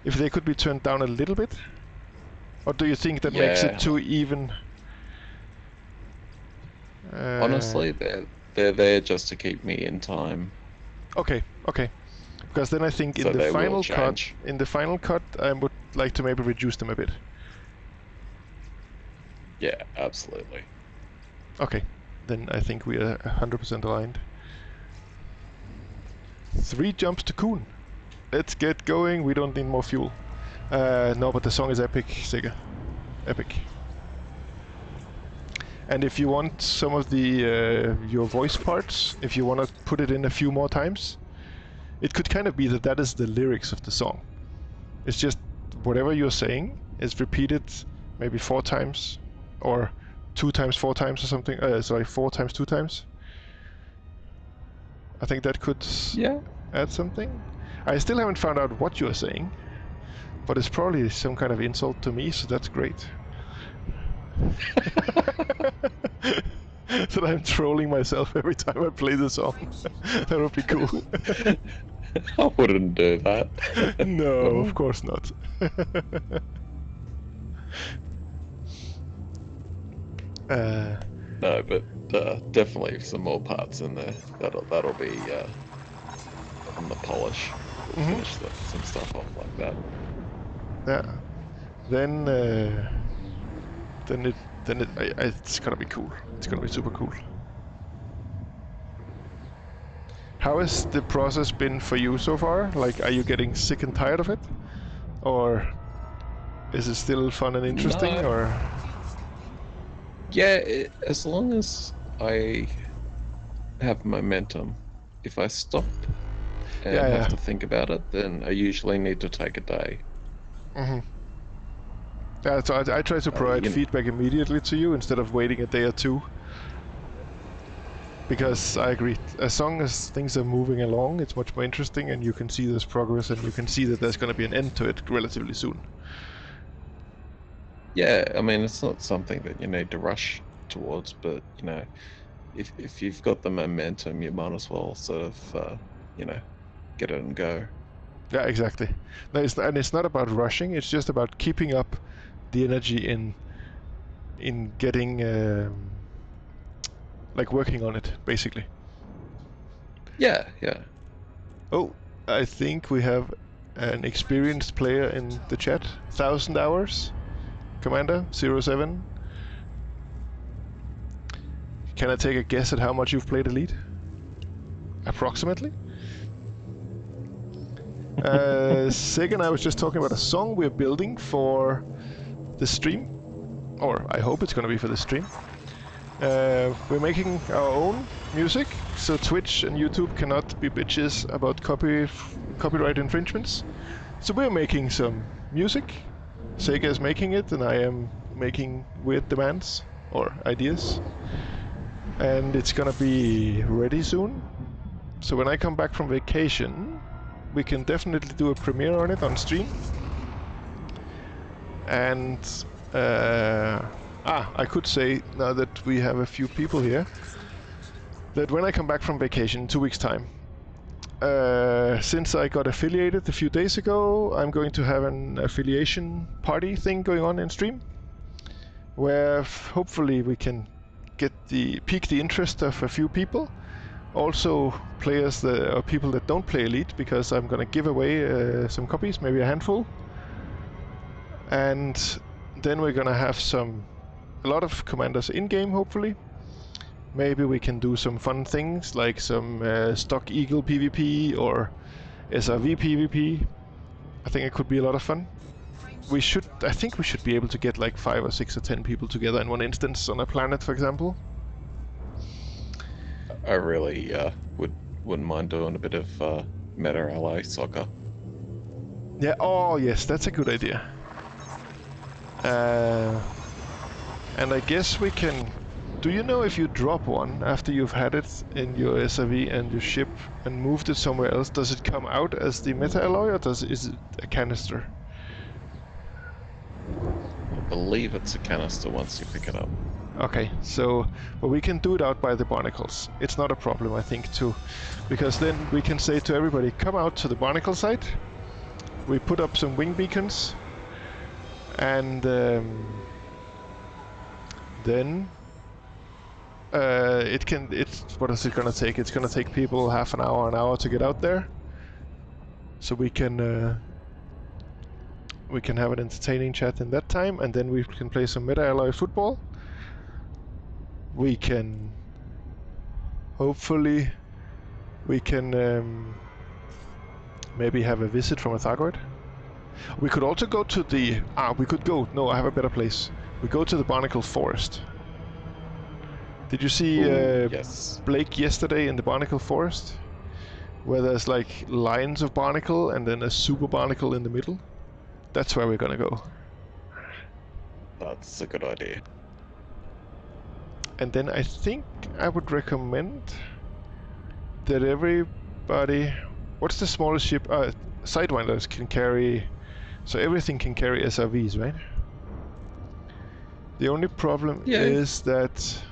If they could be turned down a little bit? Or do you think that makes Yeah. it too even? Honestly, they're there just to keep me in time. Okay, okay. Because then I think So in the they will final cut, change. I would like to maybe reduce them a bit. Yeah, absolutely. Okay, then I think we are 100% aligned. 3 jumps to Kuhn. Let's get going, we don't need more fuel. No, but the song is epic, Sega. Epic. And if you want some of the your voice parts, if you want to put it in a few more times, it could kind of be that is the lyrics of the song. It's just whatever you're saying is repeated maybe 4 times, or 2 times 4 times or something. Sorry, 4 times 2 times. I think that could Yeah. add something. I still haven't found out what you're saying, but it's probably some kind of insult to me, so that's great. That I'm trolling myself every time I play the song. That would be cool. I wouldn't do that. No, of course not. No, but definitely some more parts in there. That'll be on the polish. We'll finish some stuff off like that. Yeah. It's gonna be cool. It's gonna be super cool. How has the process been for you so far? Like, are you getting sick and tired of it, or is it still fun and interesting? No. Or Yeah, as long as I have momentum. If I stop and Yeah, have yeah. to think about it, then I usually need to take a day. yeah, so I try to provide you know- feedback immediately to you instead of waiting a day or two. Because I agree, as long as things are moving along, it's much more interesting, and you can see there's progress, and you can see that there's going to be an end to it relatively soon. Yeah, I mean, it's not something that you need to rush towards, but you know, if you've got the momentum, you might as well sort of, get it and go. Yeah, exactly. No, it's not about rushing. It's just about keeping up the energy in getting like working on it, basically. Yeah. Oh, I think we have an experienced player in the chat. 1,000 hours, Commander 07. Can I take a guess at how much you've played Elite? Approximately. Sig and I was just talking about a song we're building for the stream, or I hope it's going to be for the stream. We're making our own music, so Twitch and YouTube cannot be bitches about copyright infringements. So we're making some music. Sega is making it, and I am making weird demands or ideas. And it's gonna be ready soon. So when I come back from vacation, we can definitely do a premiere on it on stream. And I could say, now that we have a few people here, that when I come back from vacation in 2 weeks' time, since I got affiliated a few days ago, I'm going to have an affiliation party thing going on in stream, where hopefully we can pique the interest of a few people. Also players or people that don't play Elite, because I'm gonna give away some copies, maybe a handful. And then we're gonna have a lot of commanders in-game, hopefully. Maybe we can do some fun things, like some stock Eagle PvP or SRV PvP. I think it could be a lot of fun. we should. I think we should be able to get like 5 or 6 or 10 people together in one instance on a planet, for example. I really wouldn't mind doing a bit of meta ally soccer. Yeah. Oh yes, that's a good idea. And I guess we can. Do you know if you drop one after you've had it in your SRV and your ship and moved it somewhere else, does it come out as the meta alloy or is it a canister? I believe it's a canister once you pick it up. Okay, so but we can do it out by the barnacles. It's not a problem, I think, too, because then we can say to everybody, come out to the barnacle site. We put up some wing beacons, and then what is it gonna take? It's gonna take people half an hour to get out there, so we can have an entertaining chat in that time, and then we can play some meta alloy football. We can hopefully maybe have a visit from a Thargoid. We could also go to the no, I have a better place. We go to the Barnacle Forest. Did you see Yes. Blake yesterday in the Barnacle Forest? Where there's like lines of barnacle and then a super barnacle in the middle? That's where we're gonna go. That's a good idea. And then I think I would recommend that everybody... What's the smallest ship? Sidewinders can carry... So everything can carry SRVs, right? The only problem is that...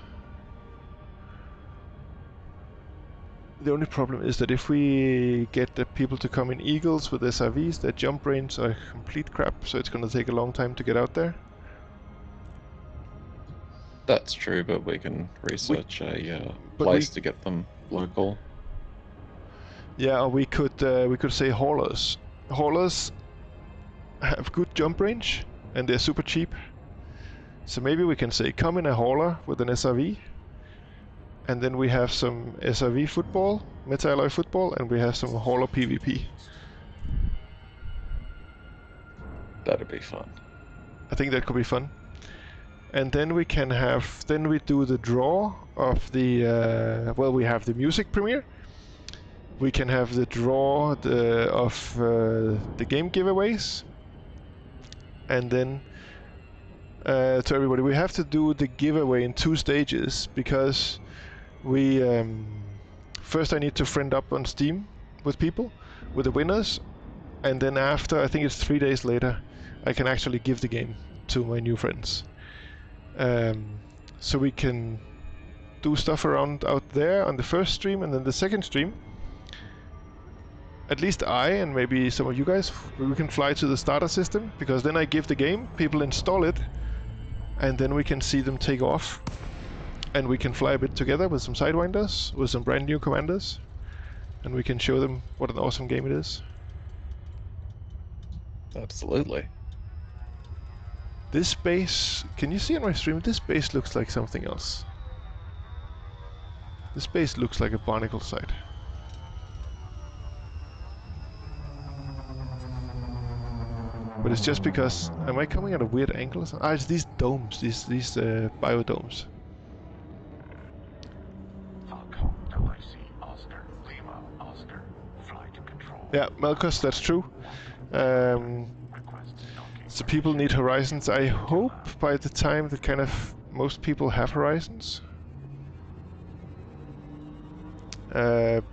The only problem is that if we get the people to come in Eagles with SRVs, their jump range are complete crap, so it's gonna take a long time to get out there. That's true, but we can research a place to get them local. Yeah, or we could say haulers. Haulers have good jump range and they're super cheap. So maybe we can say come in a hauler with an SRV, and then we have some SRV football, meta alloy football, and we have some hauler PvP. That'd be fun. I think that could be fun. And then we can have, then we do the draw of the, well, we have the music premiere. We can have the draw of the game giveaways. And then to everybody, we have to do the giveaway in 2 stages, because we, first I need to friend up on Steam with people, with the winners. And then after, I think it's 3 days later, I can actually give the game to my new friends. So we can do stuff around out there on the first stream, and then the second stream, at least I and maybe some of you guys, we can fly to the starter system, because then I give the game, people install it, and then we can see them take off, and we can fly a bit together with some Sidewinders, with some brand new commanders, and we can show them what an awesome game it is. Absolutely. This base, can you see on my stream? This base looks like something else. This base looks like a barnacle site. But it's just because, am I coming at a weird angle or something? Ah, it's these domes, these biodomes. Falcon, LIC, Oscar, Lima, Oscar, fly to control. Yeah, Melkos, that's true. Request docking. So people need horizons. I hope by the time that kind of most people have horizons.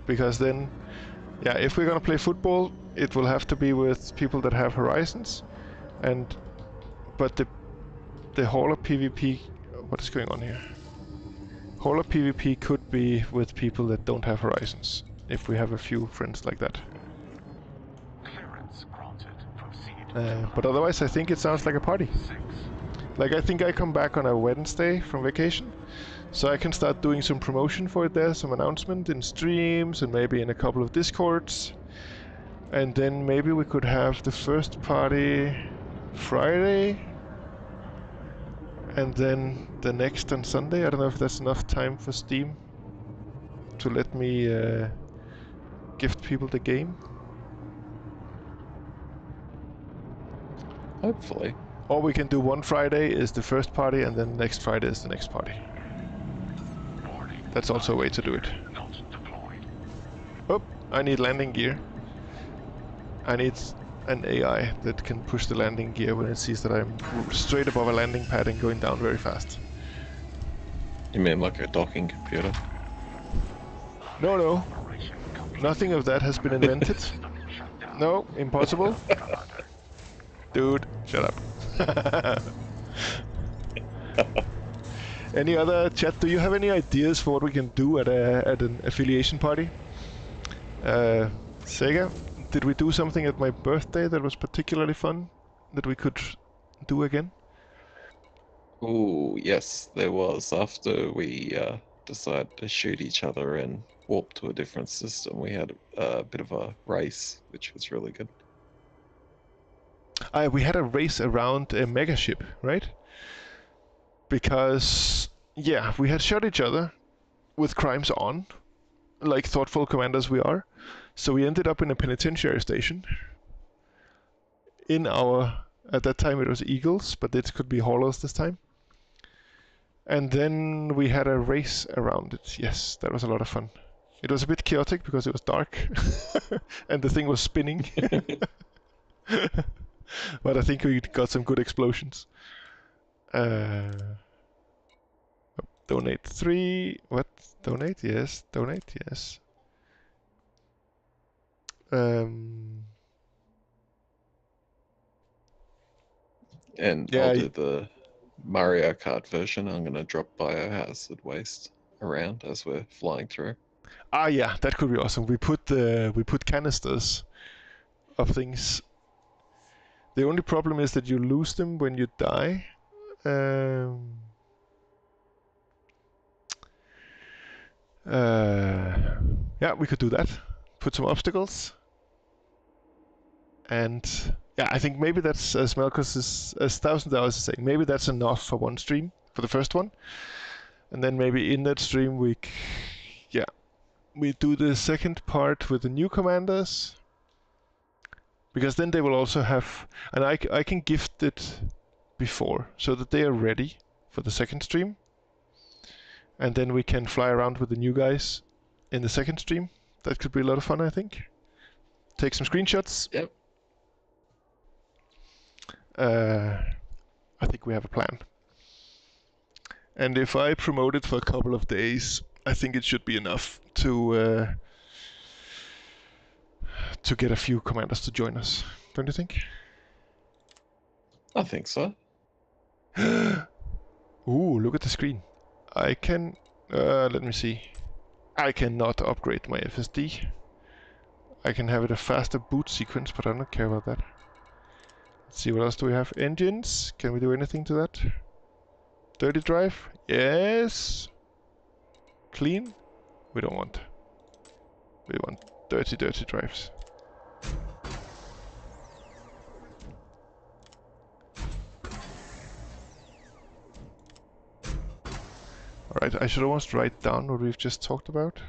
Because then, yeah, if we're gonna play football, it will have to be with people that have horizons. But the hauler PvP, what is going on here? Hauler PvP could be with people that don't have horizons, if we have a few friends like that. Clearance granted. Proceed. But otherwise, I think it sounds like a party. 6. Like, I think I come back on a Wednesday from vacation, so I can start doing some promotion for it there, some announcement in streams and maybe in a couple of Discords. And then maybe we could have the first party Friday, and then the next on Sunday. I don't know if that's enough time for Steam to let me gift people the game. Hopefully. Or we can do one Friday is the first party, and then next Friday is the next party. Warning. That's also a way to do it. Not deployed. Oh, I need landing gear. I need an AI that can push the landing gear when it sees that I'm straight above a landing pad and going down very fast. You mean like a docking computer? No, no, Operation complete. nothing of that has been invented. System shut down. No, impossible. Commander. Dude, shut up. Any other chat? Do you have any ideas for what we can do at an affiliation party? Sega, did we do something at my birthday that was particularly fun that we could do again? Ooh, yes, there was. After we decided to shoot each other and warp to a different system, we had a bit of a race, which was really good. We had a race around a mega ship, right? Because, yeah, we had shot each other with crimes on, like thoughtful commanders we are. So we ended up in a penitentiary station. In our, at that time it was Eagles, but it could be haulers this time. And then we had a race around it. Yes, that was a lot of fun. It was a bit chaotic because it was dark and the thing was spinning. But I think we got some good explosions. Donate 3. What? Donate? Yes. Donate? Yes. And Yeah, I'll do the Mario Kart version. I'm going to drop biohazard waste around as we're flying through. Ah, yeah, that could be awesome. We put canisters of things. The only problem is that you lose them when you die. Yeah, we could do that. Put some obstacles. And yeah, I think maybe that's, as Malchus is, as 1000 Hours is saying, maybe that's enough for one stream, for the first one. And then maybe in that stream we do the second part with the new commanders. Because then they will also have, and I can gift it before, so that they are ready for the second stream. And then we can fly around with the new guys in the second stream. That could be a lot of fun, I think. Take some screenshots. Yep. I think we have a plan. And if I promote it for a couple of days, I think it should be enough to get a few commanders to join us. Don't you think? I think so. Ooh, look at the screen. I can... let me see. I cannot upgrade my FSD. I can have it a faster boot sequence, but I don't care about that. Let's see, what else do we have? Engines. Can we do anything to that? Dirty drive? Yes. Clean? We don't want. We want dirty drives. Alright, I should almost write down what we've just talked about.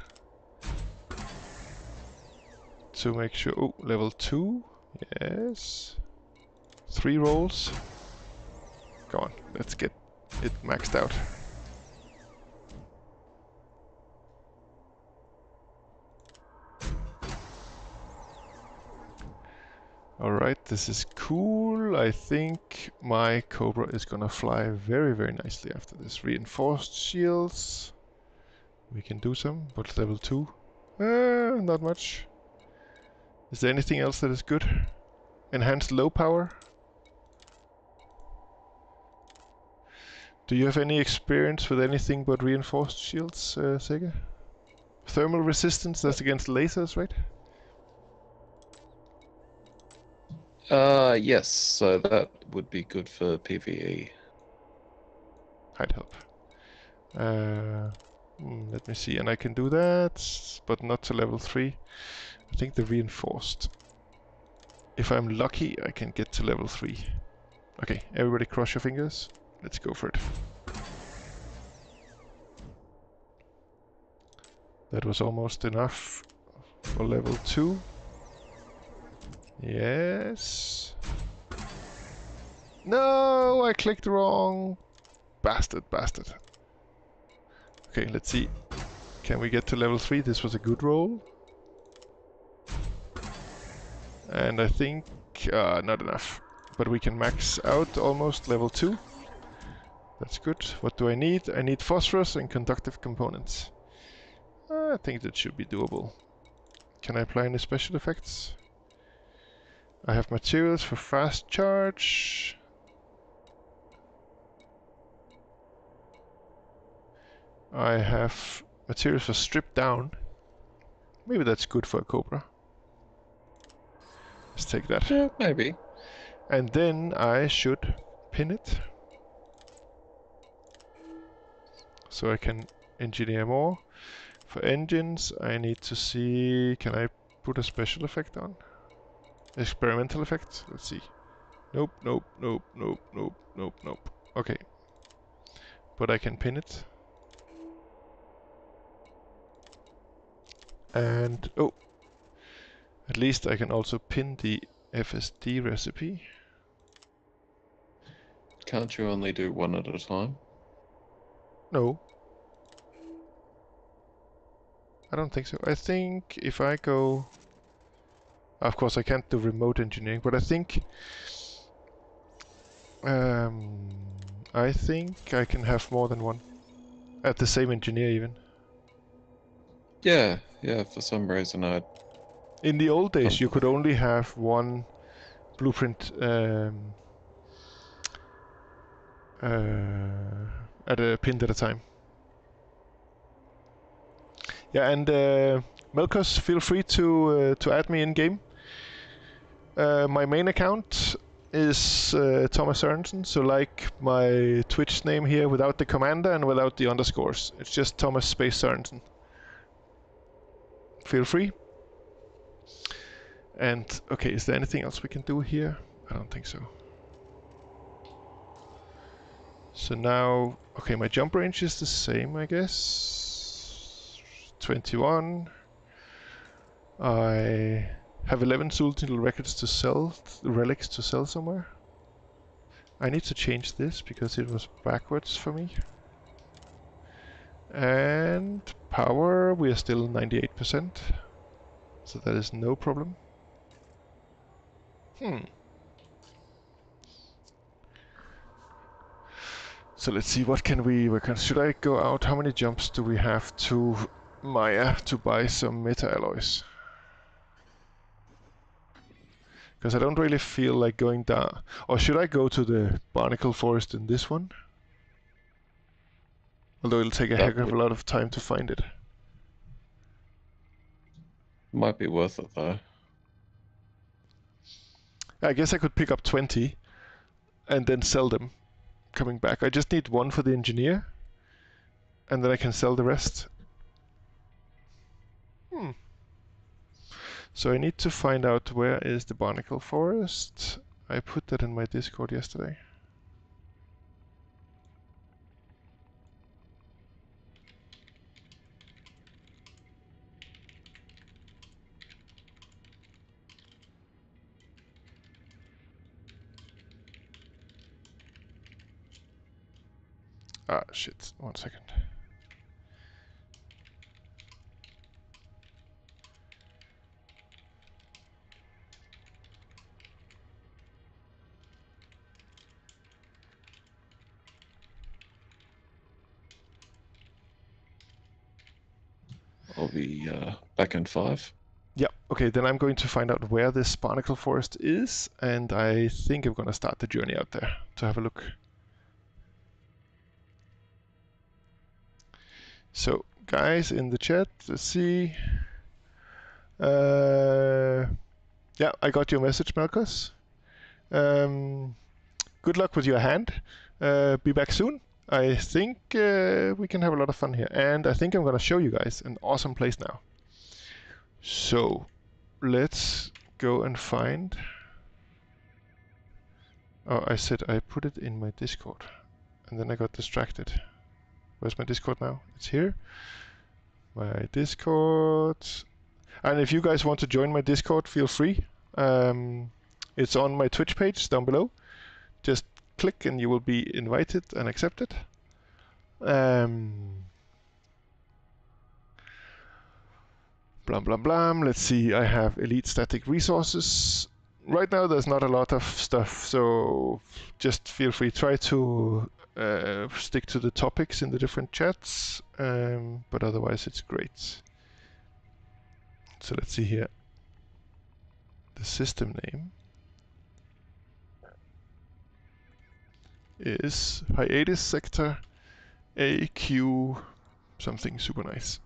To make sure... Oh, level 2. Yes. 3 rolls. Come on, let's get it maxed out. Alright, this is cool. I think my Cobra is gonna fly very, very nicely after this. Reinforced shields. We can do some, but level 2. Not much. Is there anything else that is good? Enhanced low power. Do you have any experience with anything but reinforced shields, Sega? Thermal resistance, that's against lasers, right? Yes, so that would be good for PvE. I'd help. Let me see, and I can do that, but not to level 3. I think the reinforced. If I'm lucky, I can get to level 3. Okay, everybody cross your fingers. Let's go for it. That was almost enough for level 2. Yes. No, I clicked wrong. Bastard, bastard. Okay, let's see. Can we get to level 3? This was a good roll. And I think not enough. But we can max out almost level 2. That's good. What do I need? I need phosphorus and conductive components. I think that should be doable. Can I apply any special effects? I have materials for fast charge. I have materials for strip down. Maybe that's good for a Cobra. Let's take that. Yeah, maybe. And then I should pin it. So I can engineer more. For engines, I need to see... Can I put a special effect on? Experimental effect? Let's see. Nope, nope, nope, nope, nope, nope, nope. Okay. But I can pin it. And... oh! At least I can also pin the FSD recipe. Can't you only do one at a time? No. I don't think so. I think if I go... Of course I can't do remote engineering, but I think I can have more than one. At the same engineer even. Yeah, for some reason In the old days you could only have one blueprint at a pin at a time. Yeah, and Melkos, feel free to add me in game. My main account is Thomas Sørensen, so like my Twitch name here without the commander and without the underscores. It's just Thomas space Sørensen. Feel free. And okay, is there anything else we can do here? I don't think so. So now, okay, my jump range is the same, I guess. 21. I have 11 Sultanal records to sell, relics to sell somewhere. I need to change this because it was backwards for me. And power, we are still 98%, so that is no problem. So let's see, what can we work on? Should I go out? How many jumps do we have to Maya to buy some meta alloys? Because I don't really feel like going down. Or should I go to the barnacle forest in this one? Although it'll take a heck of a lot of time to find it. Might be worth it though. I guess I could pick up 20 and then sell them coming back. I just need one for the engineer and then I can sell the rest. So I need to find out where is the barnacle forest. I put that in my Discord yesterday. Ah, shit. 1 second. I'll be back in 5. Yeah, okay, then I'm going to find out where this barnacle forest is, and I think I'm going to start the journey out there to have a look. So, guys in the chat, let's see. Yeah, I got your message, Melkos. Good luck with your hand. Be back soon. I think we can have a lot of fun here. And I think I'm going to show you guys an awesome place now. So, let's go and find... Oh, I said I put it in my Discord. And then I got distracted. Where's my Discord now? It's here. My Discord. And if you guys want to join my Discord, feel free. It's on my Twitch page down below. Just click and you will be invited and accepted. Blah blah blah. Let's see, I have elite static resources. Right now there's not a lot of stuff, so just feel free, try to stick to the topics in the different chats, but otherwise it's great. So let's see here. The system name is Hiatus Sector AQ something super nice.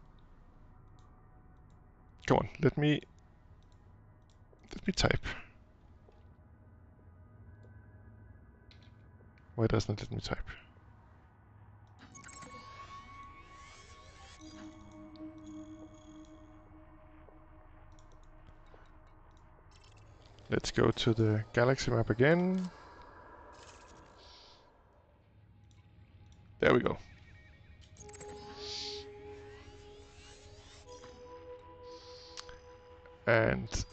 Come on, let me type. Why doesn't it let me type? Let's go to the galaxy map again. There we go. And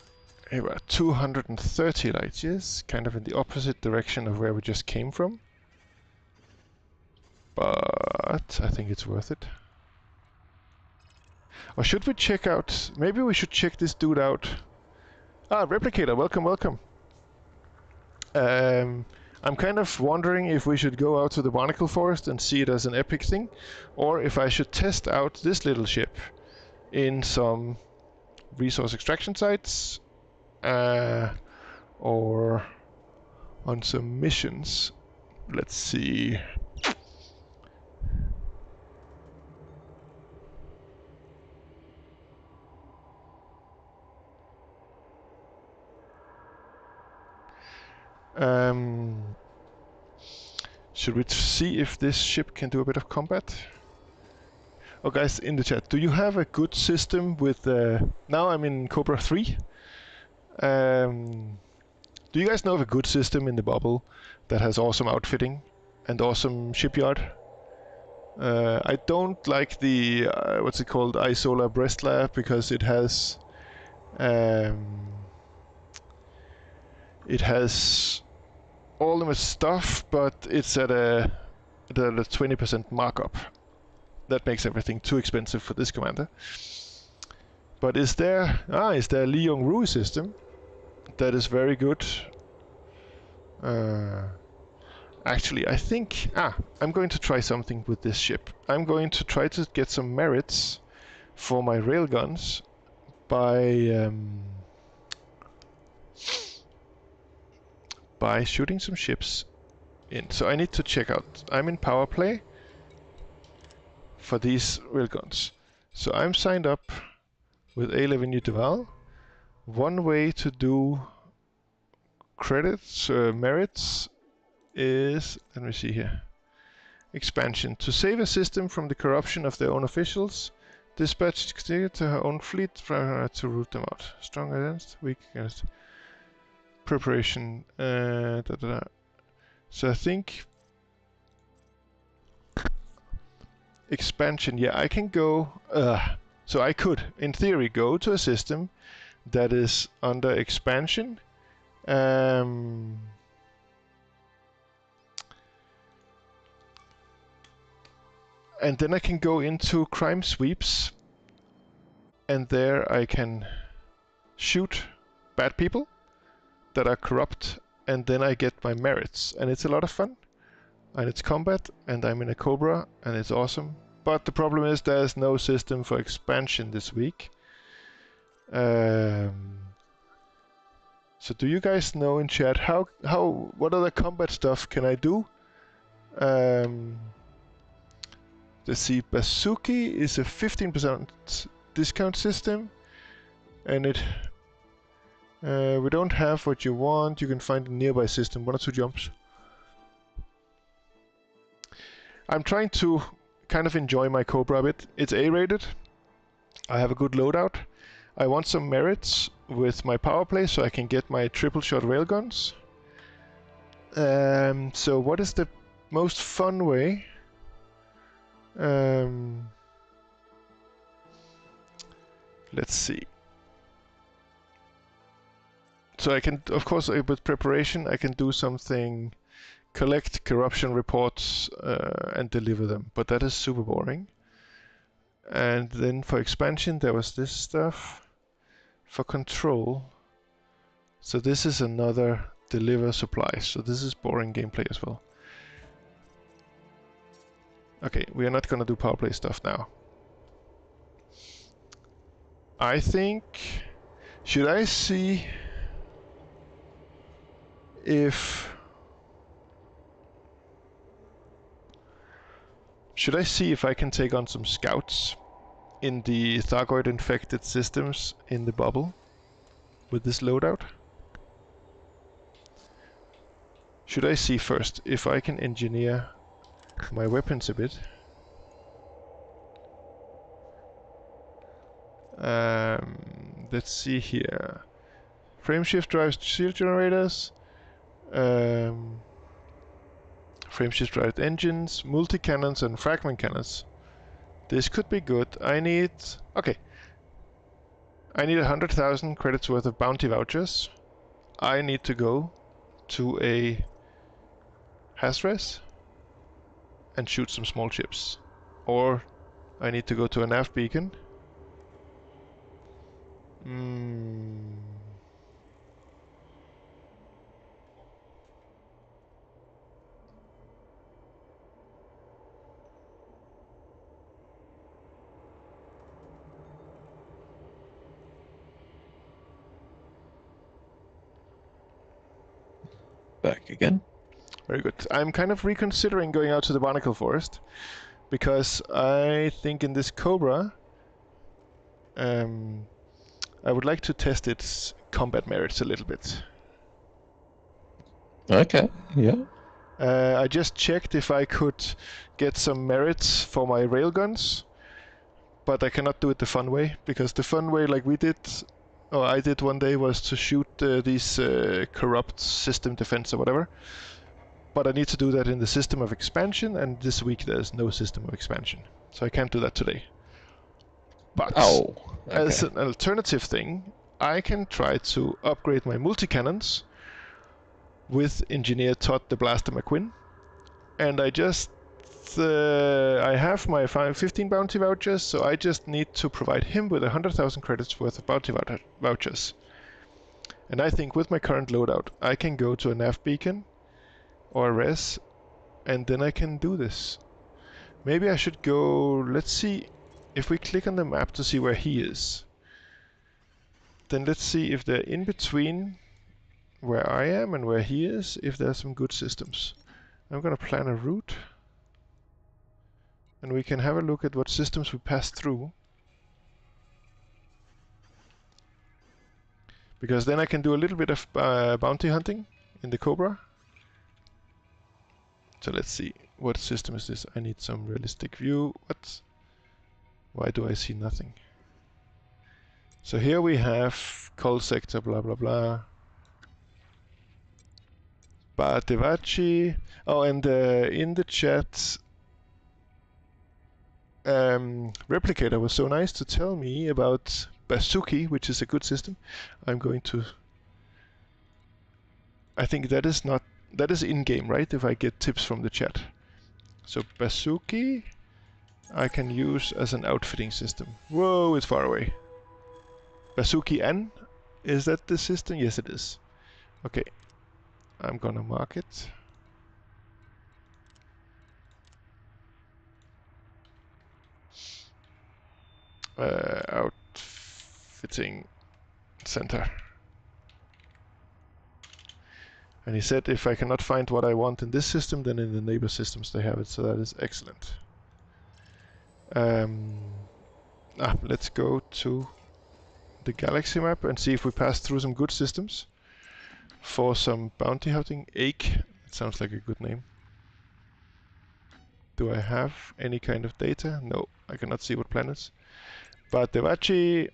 here we're at 230 light years, kind of in the opposite direction of where we just came from. But I think it's worth it. Or should we check out... Maybe we should check this dude out. Ah, Replicator, welcome, welcome. I'm kind of wondering if we should go out to the Barnacle Forest and see it as an epic thing, or if I should test out this little ship in some resource extraction sites, or on some missions. Let's see. Should we see if this ship can do a bit of combat? Oh, guys in the chat, do you have a good system with now I'm in Cobra 3. Do you guys know of a good system in the bubble that has awesome outfitting and awesome shipyard? I don't like the what's it called, Isola Bresla, because it has all the stuff, but it's at a 20% markup. That makes everything too expensive for this commander. But is there Li Yong-Ru system that is very good? Actually, I think I'm going to try something with this ship. I'm going to try to get some merits for my railguns by shooting some ships in. So I need to check out. I'm in power play for these railguns. So I'm signed up with A11 Duval. One way to do credits, merits, is, let me see here, expansion. To save a system from the corruption of their own officials, dispatch to her own fleet to root them out. Strong against, weak against. Preparation. So I think expansion. Yeah, I can go. So I could, in theory, go to a system that is under expansion. And then I can go into crime sweeps, and there I can shoot bad people that are corrupt, and then I get my merits, and it's a lot of fun, and it's combat, and I'm in a Cobra, and it's awesome. But the problem is there's no system for expansion this week. So do you guys know in chat what other combat stuff can I do? Let's see, Bazooki is a 15% discount system, and it we don't have what you want. You can find a nearby system, 1 or 2 jumps. I'm trying to kind of enjoy my Cobra a bit. It's A-rated. I have a good loadout. I want some merits with my power play so I can get my triple shot railguns. So what is the most fun way? Let's see. So I can, of course, with preparation, I can do something collect corruption reports and deliver them, but that is super boring. And then for expansion there was this stuff. For control, so this is another deliver supplies, so this is boring gameplay as well. Okay, we are not gonna do power play stuff now. I think, should I see if I can take on some scouts in the Thargoid infected systems in the bubble with this loadout? Should I see first if I can engineer my weapons a bit? Let's see here. Frameshift drives shield generators. Frameshift drives engines, multi-cannons and fragment cannons. This could be good. I need 100,000 credits worth of bounty vouchers. I need to go to a Hazres and shoot some small ships. Or I need to go to a nav beacon. Back again. Very good. I'm kind of reconsidering going out to the Barnacle Forest because I think in this Cobra I would like to test its combat merits a little bit. Okay, yeah. I just checked if I could get some merits for my railguns, but I cannot do it the fun way, because the fun way, like we did, or I did one day, was to shoot these corrupt system defense or whatever. But I need to do that in the system of expansion, and this week there's no system of expansion, so I can't do that today. But as an alternative thing, I can try to upgrade my multi-cannons with Engineer Todd the Blaster McQuinn, and I just I have my 15 bounty vouchers, so I just need to provide him with 100,000 credits worth of bounty vouchers. And I think with my current loadout, I can go to a nav beacon or a res, and then I can do this. Maybe I should go, let's see, if we click on the map to see where he is, then let's see if they're in between where I am and where he is, if there's some good systems. I'm gonna plan a route, and we can have a look at what systems we pass through. Because then I can do a little bit of bounty hunting in the Cobra. So let's see, what system is this? I need some realistic view. What? Why do I see nothing? So here we have Col Sector, blah blah blah. Batevachi. Oh, and in the chat, Replicator was so nice to tell me about Basuki, which is a good system. I'm going to... I think that is not... That is in-game, right? If I get tips from the chat. So Basuki I can use as an outfitting system. Whoa, it's far away. Basuki N? Is that the system? Yes, it is. Okay. I'm gonna mark it. Outfitting center. And he said if I cannot find what I want in this system, then in the neighbor systems they have it, so that is excellent. Let's go to the galaxy map and see if we pass through some good systems for some bounty hunting. Ake, it sounds like a good name. Do I have any kind of data? No, I cannot see what planets. But Devachi,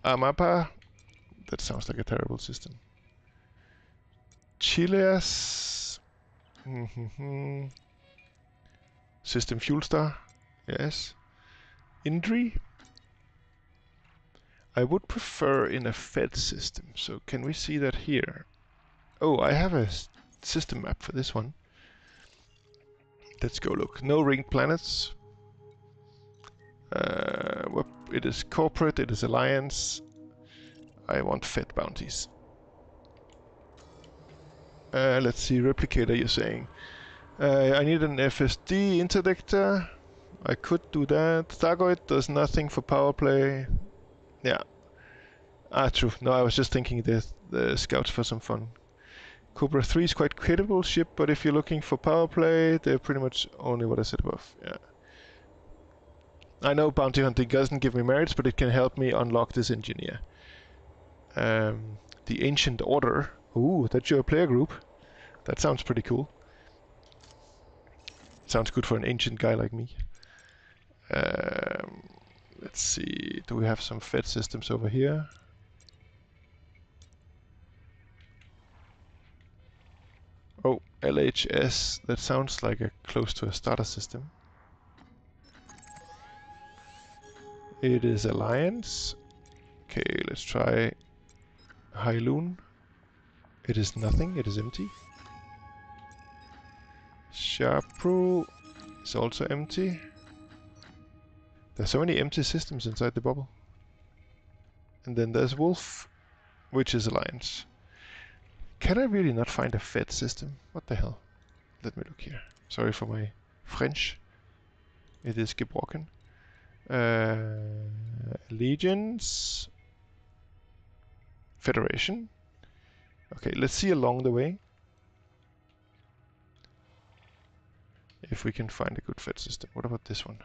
Amapa, that sounds like a terrible system. Chileas, System Fuel Star, yes. Indri, I would prefer in a fed system, so can we see that here? Oh, I have a system map for this one. Let's go look. No ringed planets. It is corporate, it is alliance. I want Fed bounties. Let's see, replicator you're saying. I need an FSD interdictor. I could do that. Thargoid does nothing for power play. Yeah. True. No, I was just thinking the scouts for some fun. Cobra 3 is quite credible ship, but if you're looking for power play, they're pretty much only what I said above. Yeah. I know bounty hunting doesn't give me merits, but it can help me unlock this engineer. The Ancient Order. Ooh, that's your player group. That sounds pretty cool. Sounds good for an ancient guy like me. Let's see, do we have some Fed systems over here? Oh, LHS, that sounds like close to a starter system. It is Alliance. Okay, let's try Hyloon. It is nothing, it is empty. Sharpru is also empty. There's so many empty systems inside the bubble. And then there's Wolf, which is Alliance. Can I really not find a Fed system? What the hell? Let me look here. Sorry for my French. It is gebrochen. Legions. Federation. Okay, let's see along the way if we can find a good Fed system. What about this one?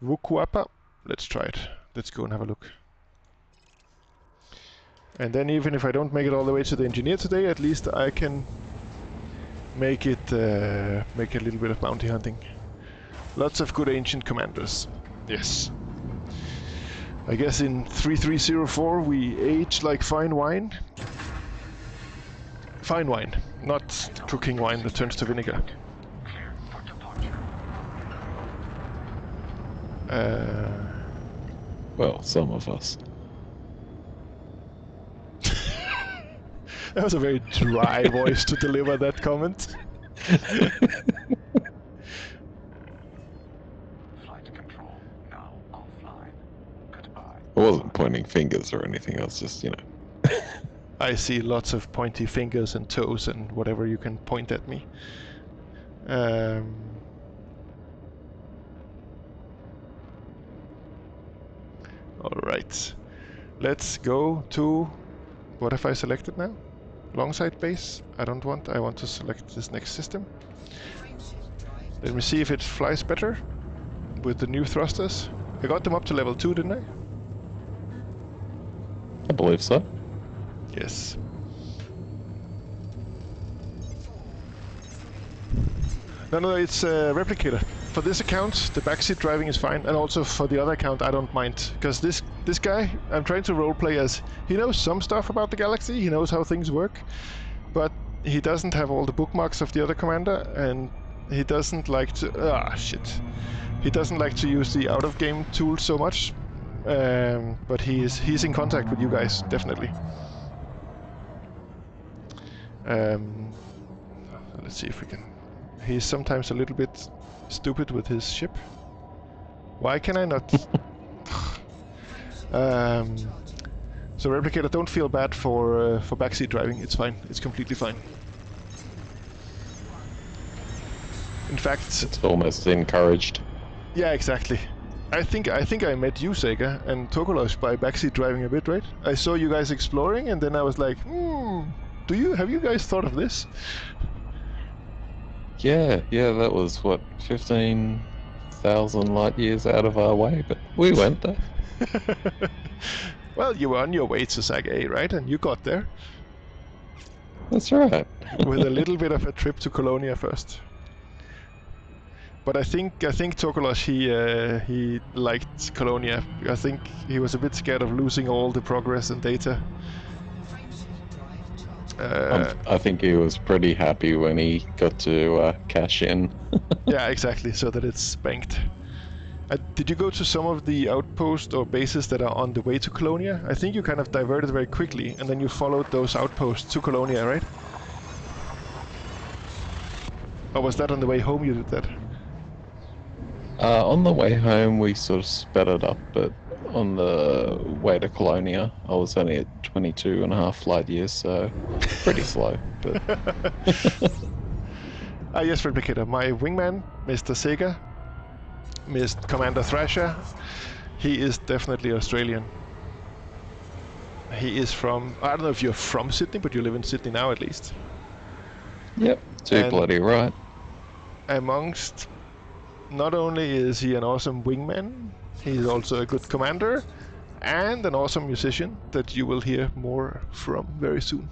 Vukuapa. Let's try it. Let's go and have a look. And then even if I don't make it all the way to the engineer today, at least I can make it make a little bit of bounty hunting. Lots of good ancient commanders. Yes. I guess in 3304 we age like fine wine. Fine wine, not cooking wine that turns to vinegar. Clear for departure. Well, some of us. That was a very dry voice to deliver that comment. Flight control now offline. Goodbye. I wasn't pointing fingers or anything, I was just, you know. I see lots of pointy fingers and toes and whatever you can point at me. Alright. Let's go to... What have I selected now? Longside base? I don't want. I want to select this next system. Frameshift drive Let me see if it flies better with the new thrusters. I got them up to level 2, didn't I? I believe so. Yes. No, it's a replicator. For this account, the backseat driving is fine, and also for the other account, I don't mind. Because this guy, I'm trying to roleplay as... He knows some stuff about the galaxy, he knows how things work, but he doesn't have all the bookmarks of the other commander, and he doesn't like to... He doesn't like to use the out-of-game tools so much, but he's in contact with you guys, definitely. Let's see if we can... He's sometimes a little bit stupid with his ship. Why can I not? So replicator, don't feel bad for backseat driving. It's fine. It's completely fine. In fact, It's almost encouraged. yeah, exactly. I think I met you, Sega, and Tokolos by backseat driving a bit, right? I saw you guys exploring, and then I was like, have you guys thought of this? Yeah, that was, what, 15,000 light years out of our way, but we went there. Well, you were on your way to Sag A, right? And you got there That's right. with a little bit of a trip to Colonia first. But I think Tokolos, he liked Colonia. I think he was a bit scared of losing all the progress and data. frameshift drive charging. I think he was pretty happy when he got to cash in. Yeah, exactly, so that it's banked. Did you go to some of the outposts or bases that are on the way to Colonia? I think you kind of diverted very quickly, and then you followed those outposts to Colonia, right? Or was that on the way home you did that? On the way home, we sort of sped it up, but on the way to Colonia, I was only at 22.5 light years, so pretty slow. But Yes, Replicator. My wingman, Mr. Sega, Mr. Commander Thrasher, he is definitely Australian. He is from, I don't know if you're from Sydney, but you live in Sydney now at least. yep, too And- bloody right. Amongst, not only is he an awesome wingman, he's also a good commander and an awesome musician that you will hear more from very soon.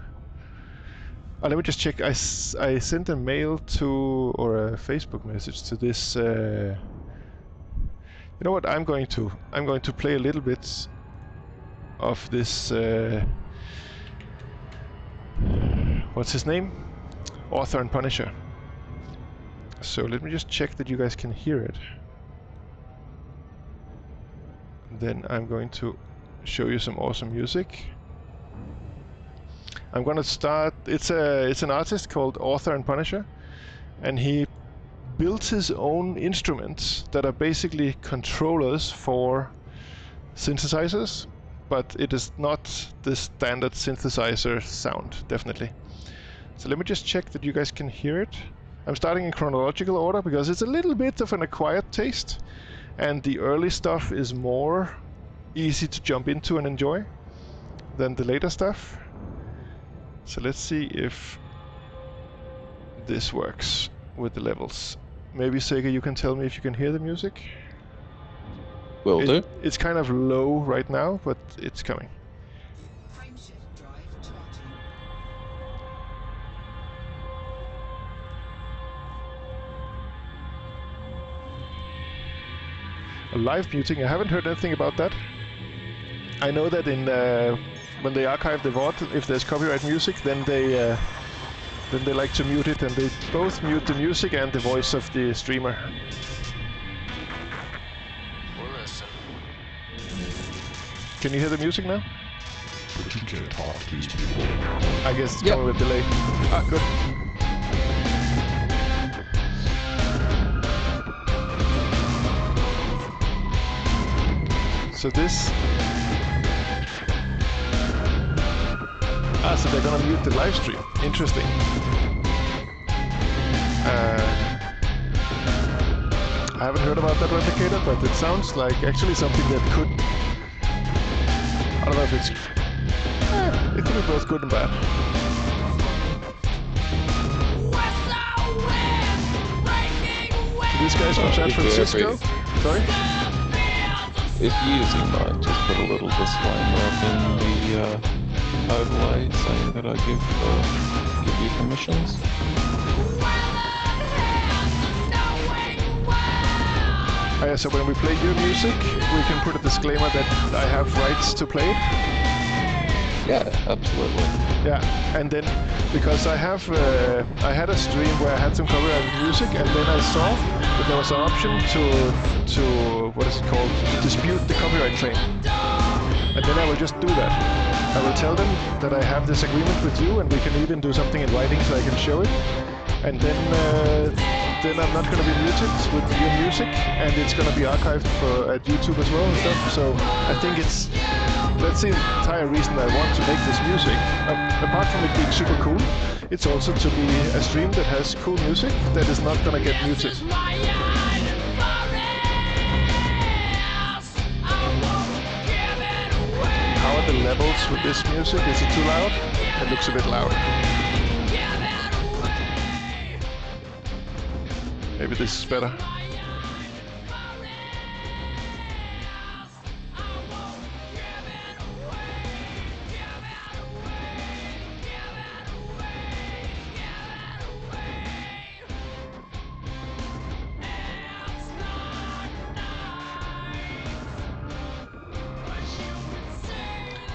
Let me just check. I sent a mail to, or a Facebook message to this. You know what? I'm going to play a little bit of this. What's his name? Author and Punisher. So let me just check that you guys can hear it. Then I'm going to show you some awesome music. I'm gonna start. It's an artist called Author and Punisher, and he built his own instruments that are basically controllers for synthesizers, but it is not the standard synthesizer sound, definitely. So let me just check that you guys can hear it. I'm starting in chronological order because it's a little bit of an acquired taste, and the early stuff is more easy to jump into and enjoy than the later stuff. So let's see if this works with the levels. Maybe Sega, you can tell me if you can hear the music. Will do. It's kind of low right now, but it's coming. Frameshift drive charging. Live muting, I haven't heard anything about that. I know that in when they archive the VOD, if there's copyright music, then they like to mute it, and they both mute the music and the voice of the streamer. We'll listen. Can you hear the music now? The teacher taught these people. I guess it's Yep. coming with delay. Ah, good. So this... so they're gonna mute the live stream. Interesting. I haven't heard about that Replicator, but it sounds like actually something that could... I don't know if it's... it could be both good and bad. This guy's from San if you Francisco. ever- Sorry? If you're using mine, just put a little disclaimer up in the overlay saying that I give you permissions. Yeah, so when we play your music, we can put a disclaimer that I have rights to play it. Yeah, absolutely. Yeah, and then because I had a stream where I had some copyrighted music, and then I saw that there was an option to what is it called, dispute the copyright claim, and then I will just do that. I will tell them that I have this agreement with you, and we can even do something in writing so I can show it, and then I'm not going to be muted with your music, and it's going to be archived at YouTube as well and stuff. So I think that's the entire reason I want to make this music. Apart from it being super cool, it's also to be a stream that has cool music that is not going to get muted. How are the levels with this music? Is it too loud? It looks a bit loud. Maybe this is better.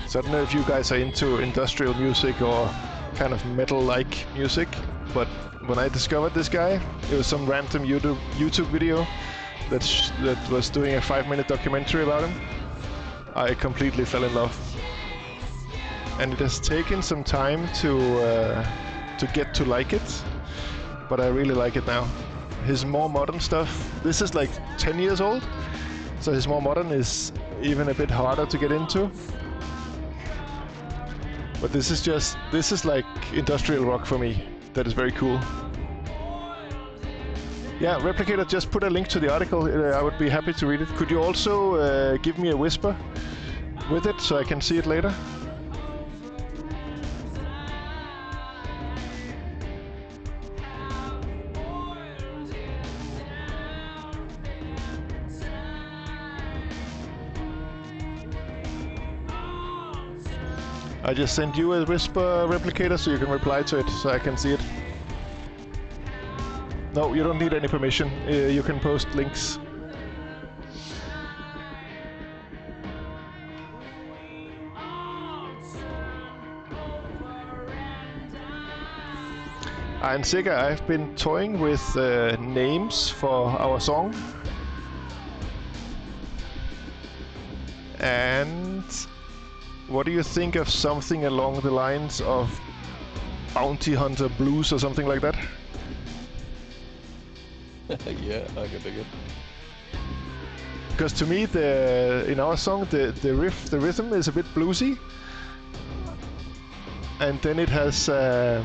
So I don't know if you guys are into industrial music or kind of metal-like music, but when I discovered this guy, it was some random YouTube video that was doing a 5-minute documentary about him. I completely fell in love, and it has taken some time to get to like it. but I really like it now. His more modern stuff, this is like 10 years old, so his more modern is even a bit harder to get into. But this is like industrial rock for me. That is very cool. Yeah, Replicator just put a link to the article. I would be happy to read it. Could you also give me a whisper with it so I can see it later? I just sent you a whisper, Replicator, so you can reply to it so I can see it. No, you don't need any permission. You can post links. And Sega, I've been toying with names for our song. And what do you think of something along the lines of Bounty Hunter Blues or something like that? Yeah, I can dig it. Because to me, in our song, the rhythm is a bit bluesy, and then it has a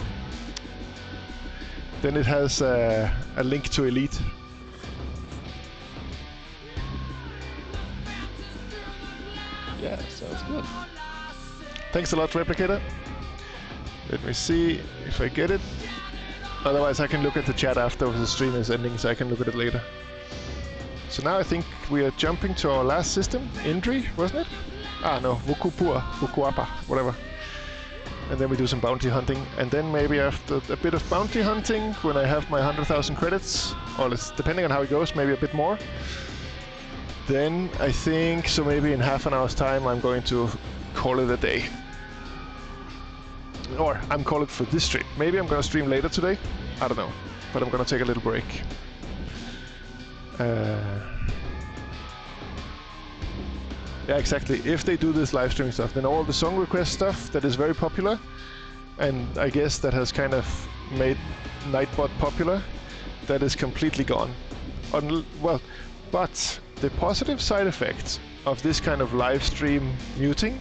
link to Elite. Yeah, sounds good. Thanks a lot, Replicator. Let me see if I get it. Otherwise, I can look at the chat after the stream is ending, so I can look at it later. So now I think we are jumping to our last system, Indri, wasn't it? Ah, no, Vukuapa, whatever. And then we do some bounty hunting, and then maybe after a bit of bounty hunting, when I have my 100,000 credits, or depending on how it goes, maybe a bit more. Then I think, so maybe in half an hour's time, I'm going to call it a day. Or I'm calling it for this stream. Maybe I'm gonna stream later today. I don't know, but I'm gonna take a little break. Yeah, exactly. If they do this live streaming stuff, then all the song request stuff that is very popular, and I guess that has kind of made Nightbot popular, that is completely gone. Well, but the positive side effect of this kind of live stream muting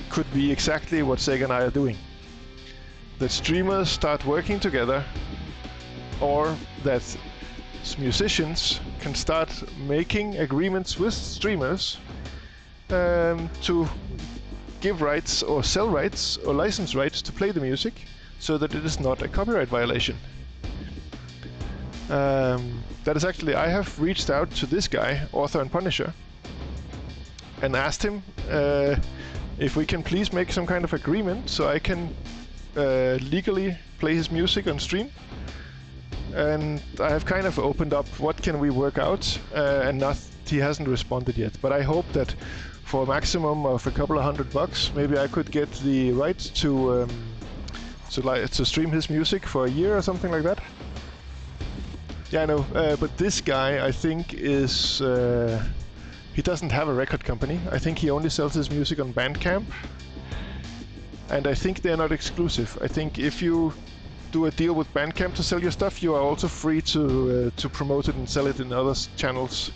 could be exactly what Sega and I are doing. That streamers start working together, or that musicians can start making agreements with streamers to give rights or sell rights or license rights to play the music, so that it is not a copyright violation. That is actually, I have reached out to this guy, Author and Punisher, and asked him if we can please make some kind of agreement so I can legally play his music on stream. And I have kind of opened up what can we work out, and he hasn't responded yet. But I hope that for a maximum of a couple of $100, maybe I could get the right to stream his music for a year or something like that. Yeah, I know, but this guy, I think, is... he doesn't have a record company. I think he only sells his music on Bandcamp. And I think they're not exclusive. I think if you do a deal with Bandcamp to sell your stuff, you are also free to promote it and sell it in other channels.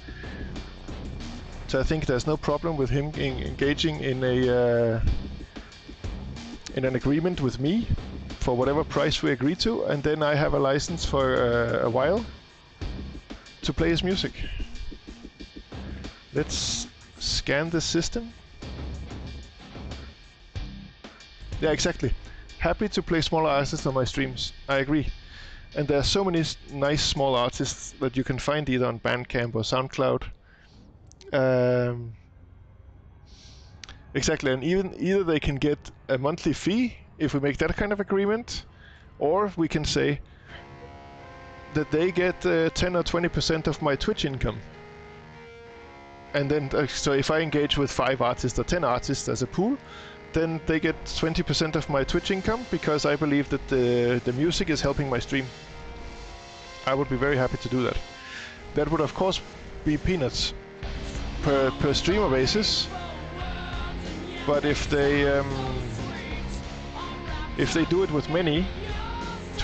So I think there's no problem with him engaging in an agreement with me for whatever price we agree to, and then I have a license for a while to play his music. Let's scan the system. Yeah, exactly. Happy to play smaller artists on my streams. I agree. And there are so many nice small artists that you can find either on Bandcamp or SoundCloud. Exactly, and either they can get a monthly fee if we make that kind of agreement, or we can say that they get 10 or 20% of my Twitch income. And then, so if I engage with 5 artists or 10 artists as a pool, then they get 20% of my Twitch income, because I believe that the music is helping my stream. I would be very happy to do that. That would of course be peanuts per streamer basis, but if they do it with many,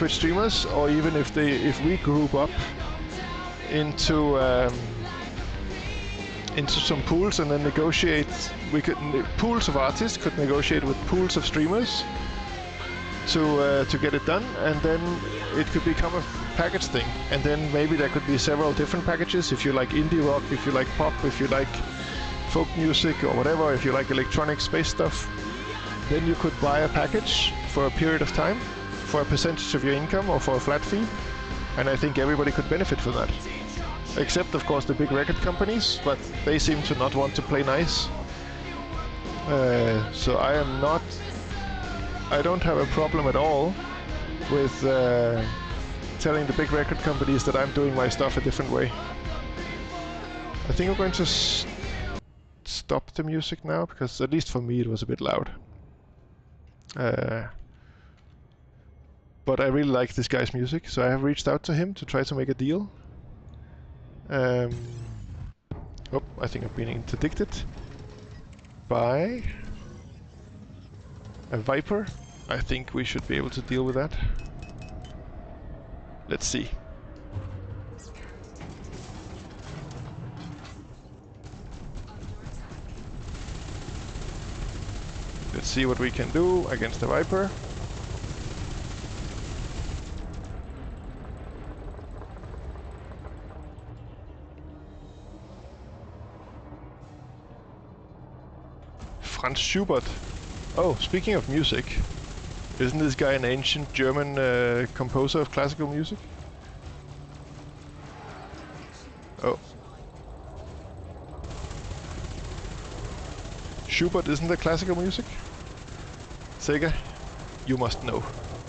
Twitch streamers, or even if we group up into some pools and then negotiate. Pools of artists could negotiate with pools of streamers to get it done, and then it could become a package thing. And then maybe there could be several different packages. If you like indie rock, if you like pop, if you like folk music or whatever, if you like electronic space stuff, then you could buy a package for a period of time for a percentage of your income or for a flat fee, and I think everybody could benefit from that. Except, of course, the big record companies, but they seem to not want to play nice. So I don't have a problem at all with telling the big record companies that I'm doing my stuff a different way. I think I'm going to stop the music now, because at least for me it was a bit loud. But I really like this guy's music, so I have reached out to him to try to make a deal. Oh, I think I've been interdicted by a Viper. I think we should be able to deal with that. Let's see. Let's see what we can do against the Viper. Franz Schubert. Oh, speaking of music, isn't this guy an ancient German composer of classical music? Oh. Schubert isn't that classical music? Sega, you must know.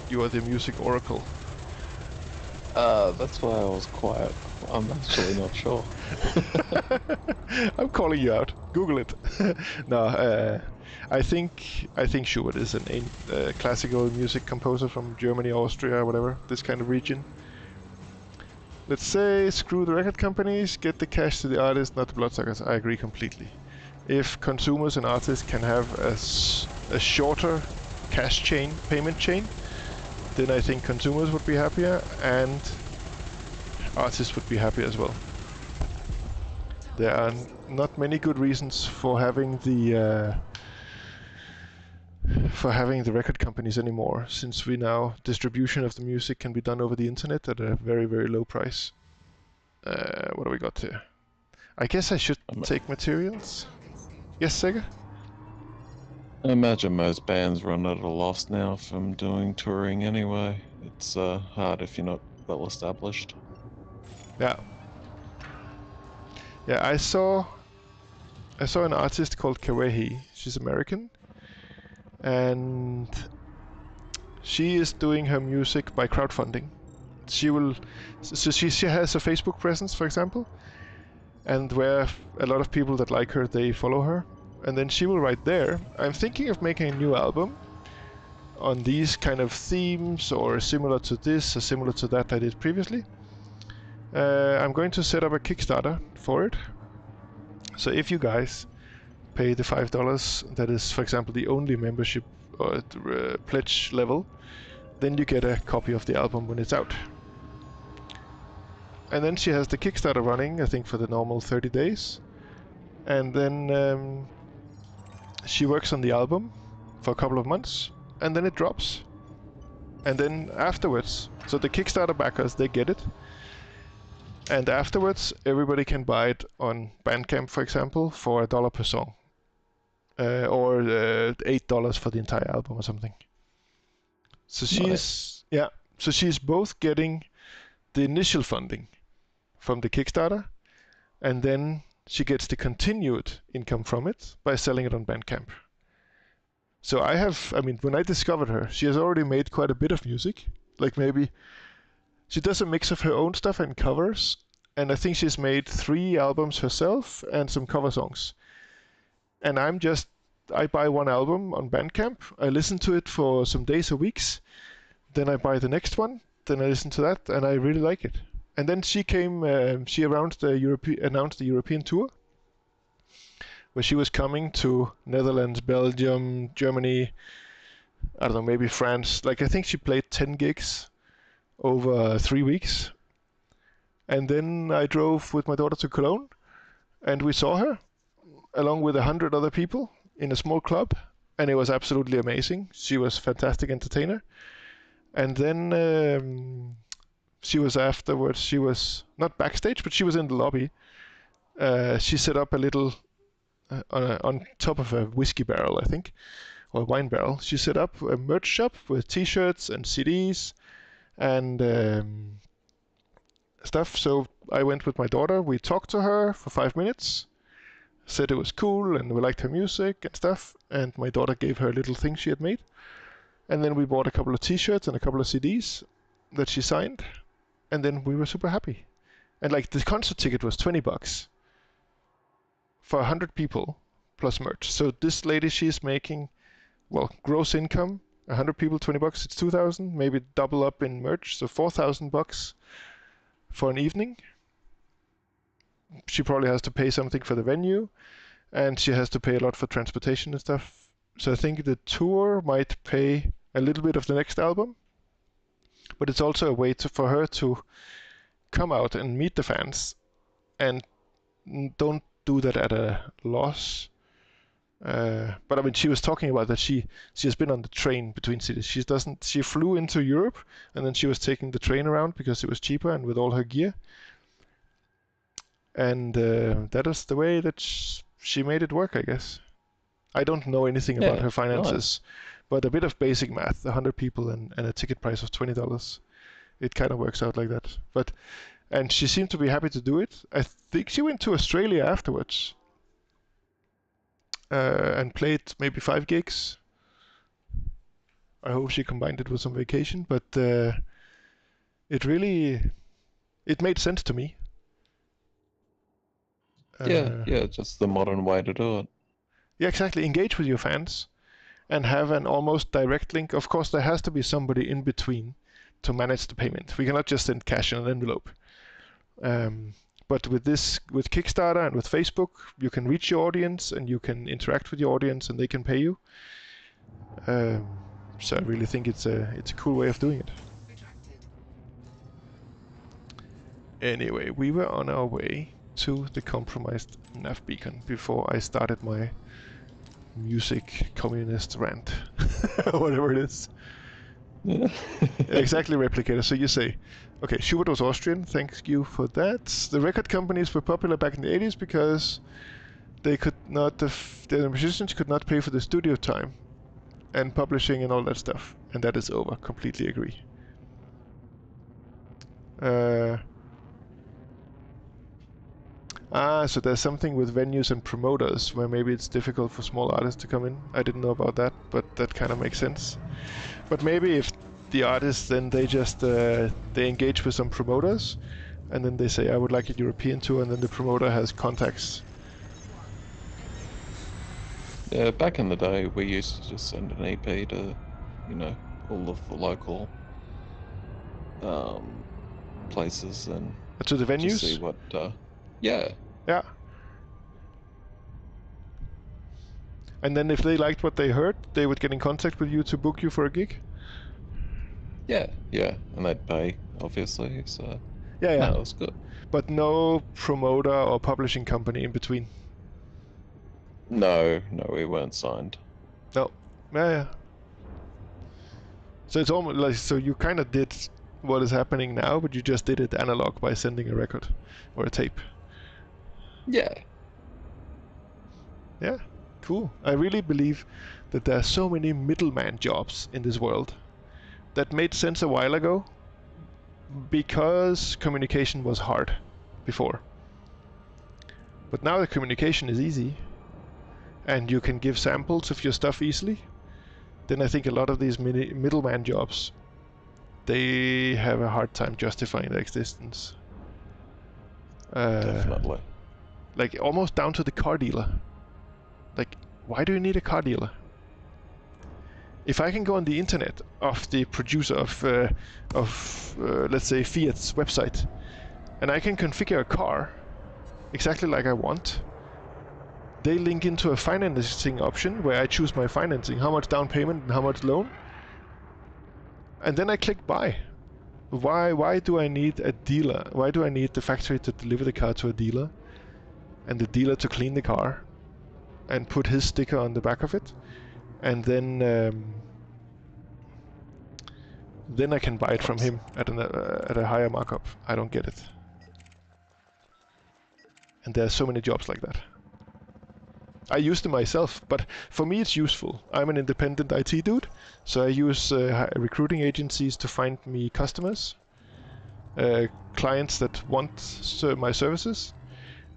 You are the music oracle. That's why I was quiet. I'm actually not sure. I'm calling you out. Google it. No, I think Schubert is an classical music composer from Germany, Austria, whatever, this kind of region. Let's say screw the record companies, get the cash to the artists, not the bloodsuckers. I agree completely. If consumers and artists can have a shorter cash chain, payment chain, then I think consumers would be happier and artists would be happy as well. There are not many good reasons for having the record companies anymore, since distribution of the music can be done over the internet at a very, very low price. What do we got here? I guess I should take materials. Yes, Sega? I imagine most bands run at a loss now from doing touring anyway. It's hard if you're not well established. Yeah. Yeah, I saw an artist called Kawehi. She's American, and she is doing her music by crowdfunding. She has a Facebook presence, for example, and where a lot of people that like her, they follow her, and then she will write there, I'm thinking of making a new album on these kind of themes, or similar to this, or similar to that I did previously. I'm going to set up a Kickstarter for it. So if you guys pay the $5, that is, for example, the only membership or pledge level, then you get a copy of the album when it's out. And then she has the Kickstarter running, I think, for the normal 30 days. And then she works on the album for a couple of months, and then it drops. And then afterwards, so the Kickstarter backers, they get it. And afterwards, everybody can buy it on Bandcamp, for example, for $1 per song. Or $8 for the entire album or something. So she's both getting the initial funding from the Kickstarter, and then she gets the continued income from it by selling it on Bandcamp. So when I discovered her, she has already made quite a bit of music. Like maybe she does a mix of her own stuff and covers, and I think she's made 3 albums herself and some cover songs. And I buy one album on Bandcamp, I listen to it for some days or weeks, then I buy the next one, then I listen to that, and I really like it. And then she announced the European tour, where she was coming to Netherlands, Belgium, Germany, I don't know, maybe France. Like, I think she played 10 gigs over 3 weeks. And then I drove with my daughter to Cologne, and we saw her along with 100 other people in a small club, and it was absolutely amazing. She was a fantastic entertainer. And then she was afterwards, she was not backstage, but she was in the lobby. She set up a little, on top of a whiskey barrel, I think, or a wine barrel. She set up a merch shop with t-shirts and CDs and stuff. So I went with my daughter, we talked to her for 5 minutes, said it was cool and we liked her music and stuff, and my daughter gave her a little thing she had made. And then we bought a couple of t-shirts and a couple of CDs that she signed, and then we were super happy. And like the concert ticket was $20 for 100 people plus merch. So this lady, she's making, well, gross income, 100 people, $20, it's 2,000, maybe double up in merch, so $4,000 for an evening. She probably has to pay something for the venue, and she has to pay a lot for transportation and stuff. So I think the tour might pay a little bit of the next album, but it's also a way for her to come out and meet the fans, and don't do that at a loss. But I mean, she was talking about that she has been on the train between cities. She flew into Europe, and then she was taking the train around because it was cheaper and with all her gear. And that is the way that she made it work, I guess. I don't know anything about her finances, but a bit of basic math, 100 people and a ticket price of $20, it kind of works out like that. And she seemed to be happy to do it. I think she went to Australia afterwards and played maybe 5 gigs. I hope she combined it with some vacation, but it made sense to me. Yeah, just the modern way to do it. Yeah, exactly. Engage with your fans and have an almost direct link. Of course, there has to be somebody in between to manage the payment. We cannot just send cash in an envelope. But with Kickstarter and with Facebook, you can reach your audience and you can interact with your audience and they can pay you. So I really think it's a cool way of doing it. Anyway, we were on our way to the compromised nav beacon before I started my music communist rant, whatever it is. Exactly, Replicator. So you say, okay, Schubert was Austrian, thank you for that. The record companies were popular back in the 80s because they could not, the musicians could not pay for the studio time and publishing and all that stuff, and that is over. Completely agree. So there's something with venues and promoters where maybe it's difficult for small artists to come in. I didn't know about that, but that kind of makes sense. But maybe if the artists, then they just they engage with some promoters, and then they say, I would like a European tour, and then the promoter has contacts. Yeah, back in the day, we used to just send an EP to, all of the local places and To the venues? just see what. Yeah. Yeah. And then if they liked what they heard, they would get in contact with you to book you for a gig? Yeah, and they'd pay, obviously, so... Yeah. No, it was good. But no promoter or publishing company in between? No, we weren't signed. No. Yeah. So it's almost like, so you kind of did what is happening now, but you just did it analog by sending a record or a tape. Yeah. Yeah, cool. I really believe that there are so many middleman jobs in this world that made sense a while ago because communication was hard before. But now the communication is easy and you can give samples of your stuff easily. Then I think a lot of these middleman jobs, they have a hard time justifying their existence. Definitely. Like almost down to the car dealer. Like, why do you need a car dealer? If I can go on the internet of the producer of let's say Fiat's website, and I can configure a car exactly like I want, they link into a financing option where I choose my financing, how much down payment and how much loan, and then I click buy. Why do I need a dealer? Why do I need the factory to deliver the car to a dealer, and the dealer to clean the car, and put his sticker on the back of it, and then I can buy it from him at a higher markup? I don't get it. And there are so many jobs like that. I use them myself, but for me it's useful. I'm an independent IT dude, so I use recruiting agencies to find me customers, clients that want my services,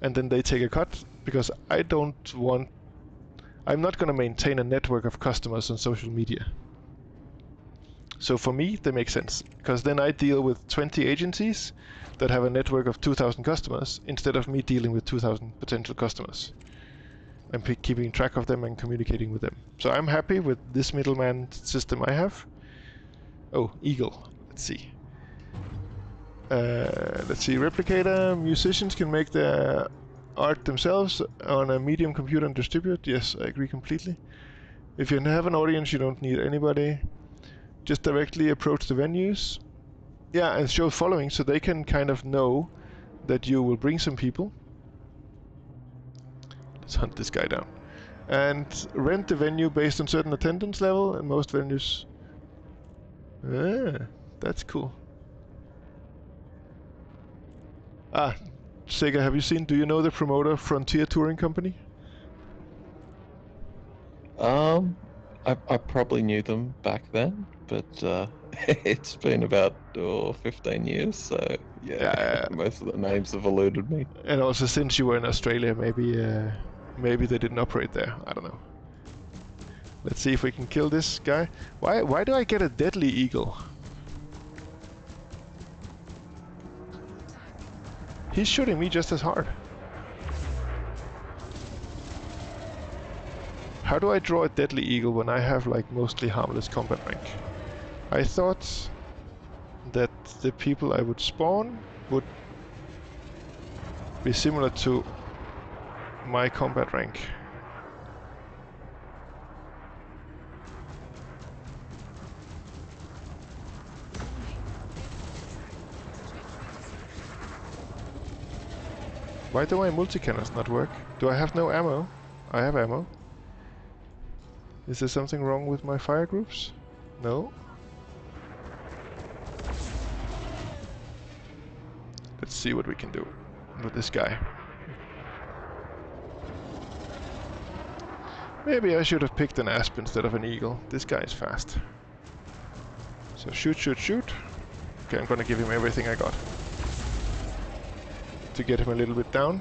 and then they take a cut, because I'm not going to maintain a network of customers on social media. So for me, they make sense, because then I deal with 20 agencies that have a network of 2,000 customers, instead of me dealing with 2,000 potential customers. I'm keeping track of them and communicating with them. So I'm happy with this middleman system I have. Oh, Eagle. Let's see. Replicator. Musicians can make their art themselves on a medium computer and distribute. Yes, I agree completely. If you have an audience, you don't need anybody. Just directly approach the venues. Yeah, and show following, so they can kind of know that you will bring some people. Let's hunt this guy down. And rent the venue based on certain attendance level, and most venues... Ah, that's cool. Ah, Sega, have you seen, do you know the promoter Frontier Touring Company? I probably knew them back then, but it's been about 15 years, so yeah, most of the names have eluded me. And also, since you were in Australia, maybe they didn't operate there. I don't know. Let's see if we can kill this guy. Why do I get a deadly eagle? He's shooting me just as hard. How do I draw a deadly eagle when I have like mostly harmless combat rank? I thought that the people I would spawn would be similar to my combat rank. Why do my multi-cannons not work? Do I have no ammo? I have ammo. Is there something wrong with my fire groups? No. Let's see what we can do with this guy. Maybe I should have picked an asp instead of an eagle. This guy is fast. So shoot, shoot, shoot. Okay, I'm gonna give him everything I got to get him a little bit down.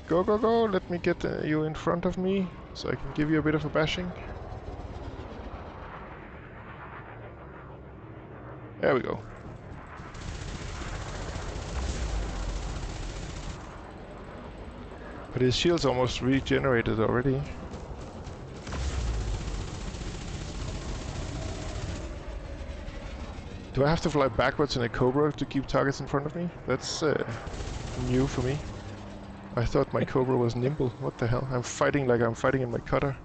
Go, go, go! Let me get you in front of me, so I can give you a bit of a bashing. There we go. But his shield's almost regenerated already. Do I have to fly backwards in a Cobra to keep targets in front of me? That's new for me. I thought my Cobra was nimble. What the hell? I'm fighting like I'm fighting in my cutter.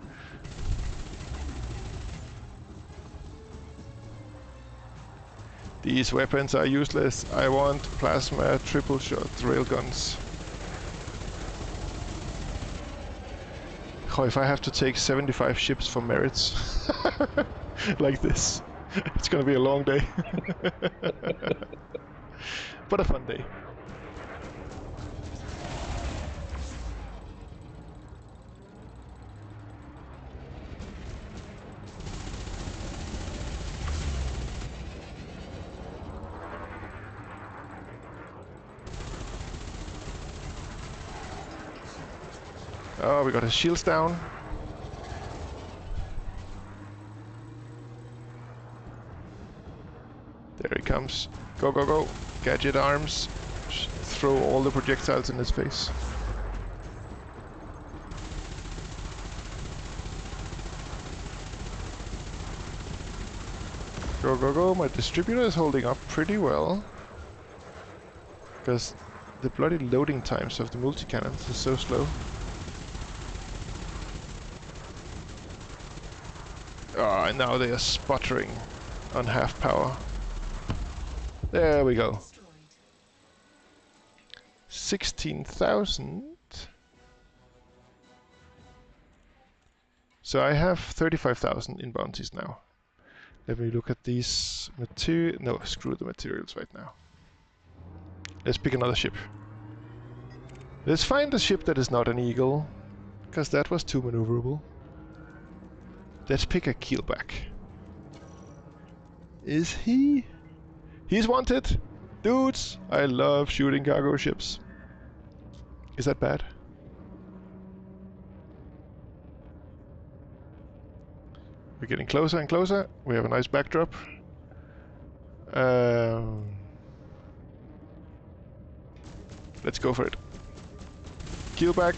These weapons are useless. I want plasma triple shot railguns. Oh, if I have to take 75 ships for merits like this, it's gonna be a long day. But a fun day. Oh, we got his shields down. There he comes. Go, go, go. Gadget arms. Throw all the projectiles in his face. Go, go, go. My distributor is holding up pretty well. Because the bloody loading times of the multi-cannons is so slow. Ah, and now they are sputtering on half power. There we go. 16,000. So I have 35,000 in bounties now. Let me look at these material. No, screw the materials right now. Let's pick another ship. Let's find a ship that is not an eagle, because that was too maneuverable. Let's pick a keelback. Is he? He's wanted! Dudes! I love shooting cargo ships. Is that bad? We're getting closer and closer. We have a nice backdrop. Let's go for it. Keelback.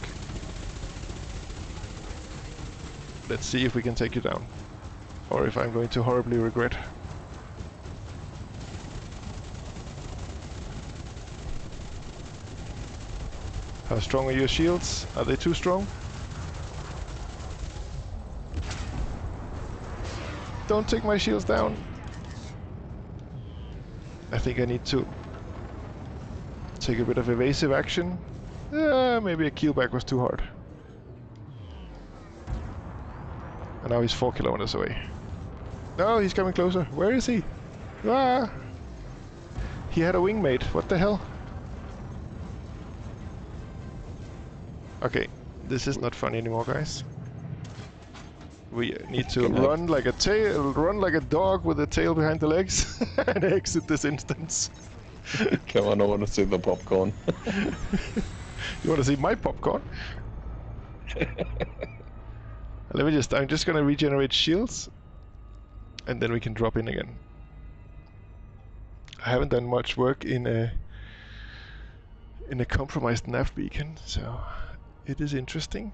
Let's see if we can take you down. Or if I'm going to horribly regret. How strong are your shields? Are they too strong? Don't take my shields down. I think I need to take a bit of evasive action. Maybe a keelback was too hard. And now he's 4 kilometers away. No, he's coming closer. Where is he? Ah! He had a wingmate. What the hell? Okay, this is not funny anymore, guys. We need to run like a dog with the tail behind the legs and exit this instance. Come on, I want to see the popcorn. You want to see my popcorn? I'm just gonna regenerate shields and then we can drop in again. I haven't done much work in a compromised nav beacon, so it is interesting.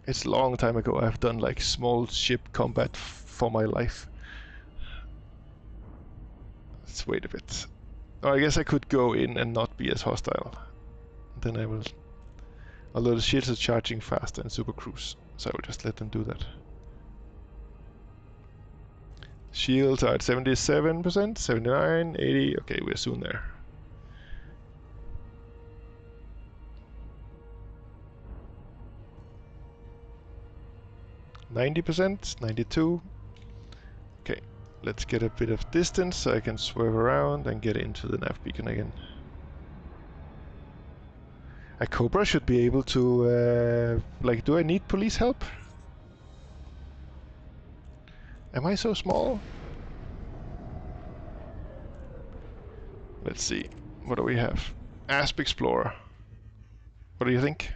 It's a long time ago I've done like small ship combat for my life. Let's wait a bit. Oh, I guess I could go in and not be as hostile. Then I will... Although the shields are charging faster in Super Cruise, so I will just let them do that. Shields are at 77%, 79, 80... Okay, we're soon there. %, 92. Okay, let's get a bit of distance so I can swerve around and get into the nav beacon again. A Cobra should be able to, like, do I need police help? Am I so small? Let's see, what do we have? Asp Explorer. What do you think?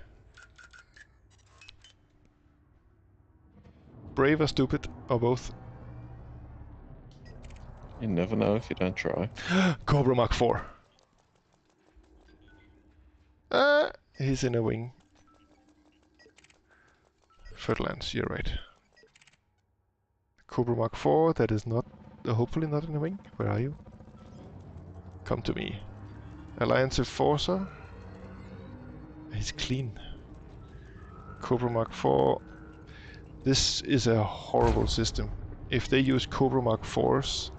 Brave or stupid, or both? You never know if you don't try. Cobra Mach 4. He's in a wing. Ferdlands, you're right. Cobra Mach 4, that is not, hopefully not in a wing. Where are you? Come to me. Alliance Enforcer. He's clean. Cobra Mach 4. This is a horrible system. If they use Cobra Mach 4s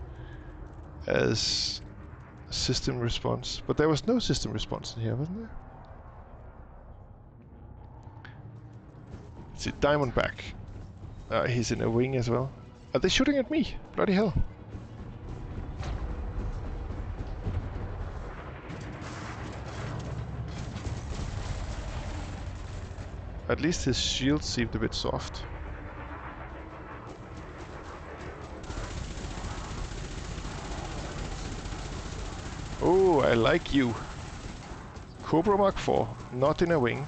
as system response, but there was no system response in here, wasn't there? Let's see, Diamondback. He's in a wing as well. Are they shooting at me? Bloody hell. At least his shield seemed a bit soft. Oh, I like you. Cobra Mach 4, not in a wing.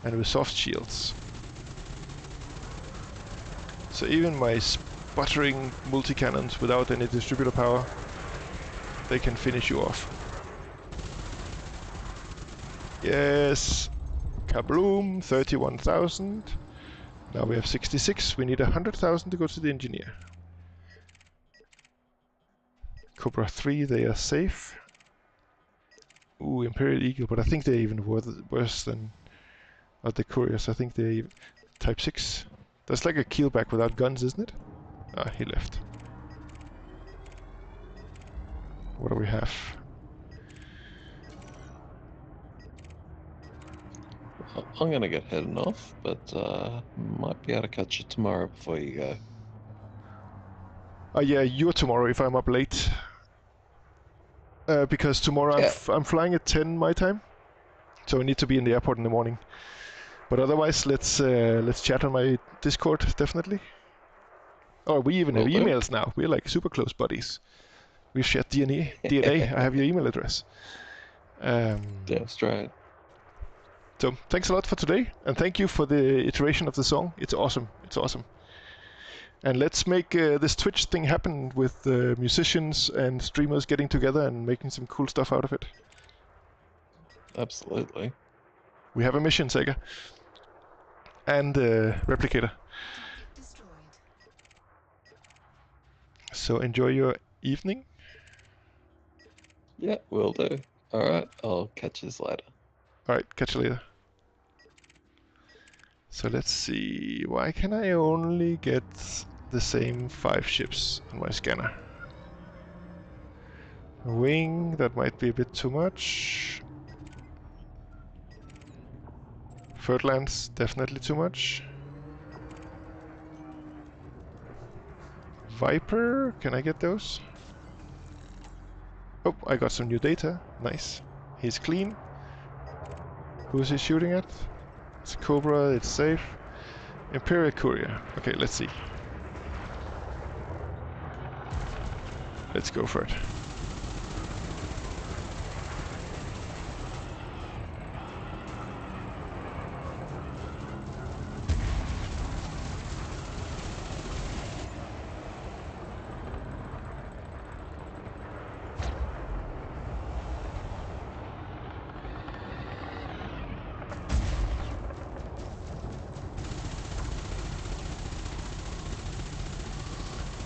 And with soft shields. So even my sputtering multi-cannons without any distributor power, they can finish you off. Yes! Kabloom! 31,000. Now we have 66. We need 100,000 to go to the engineer. Cobra 3, they are safe. Ooh, Imperial Eagle, but I think they're even worse than the Couriers. I think they... Type 6. That's like a keelback without guns, isn't it? Ah, he left. What do we have? I'm gonna get heading off, but might be able to catch you tomorrow before you go. Oh yeah, you're tomorrow if I'm up late. Because tomorrow Yeah. I'm flying at 10 my time, so I need to be in the airport in the morning. But otherwise, let's chat on my Discord definitely. Oh, we even have Will do. emails now. We're like super close buddies. We've shared DNA. I have your email address. That's right. So thanks a lot for today, and thank you for the iteration of the song. It's awesome. It's awesome. And let's make this Twitch thing happen with musicians and streamers getting together and making some cool stuff out of it. Absolutely. We have a mission, Sega. And Replicator. Target destroyed. So enjoy your evening. Yeah, will do. Alright, I'll catch you later. Alright, catch you later. So let's see, why can I only get the same 5 ships on my scanner? A wing, that might be a bit too much. Ferdlands, definitely too much. Viper, can I get those? Oh, I got some new data. Nice. He's clean. Who's he shooting at? It's Cobra, it's safe. Imperial Courier. Okay, let's see. Let's go for it.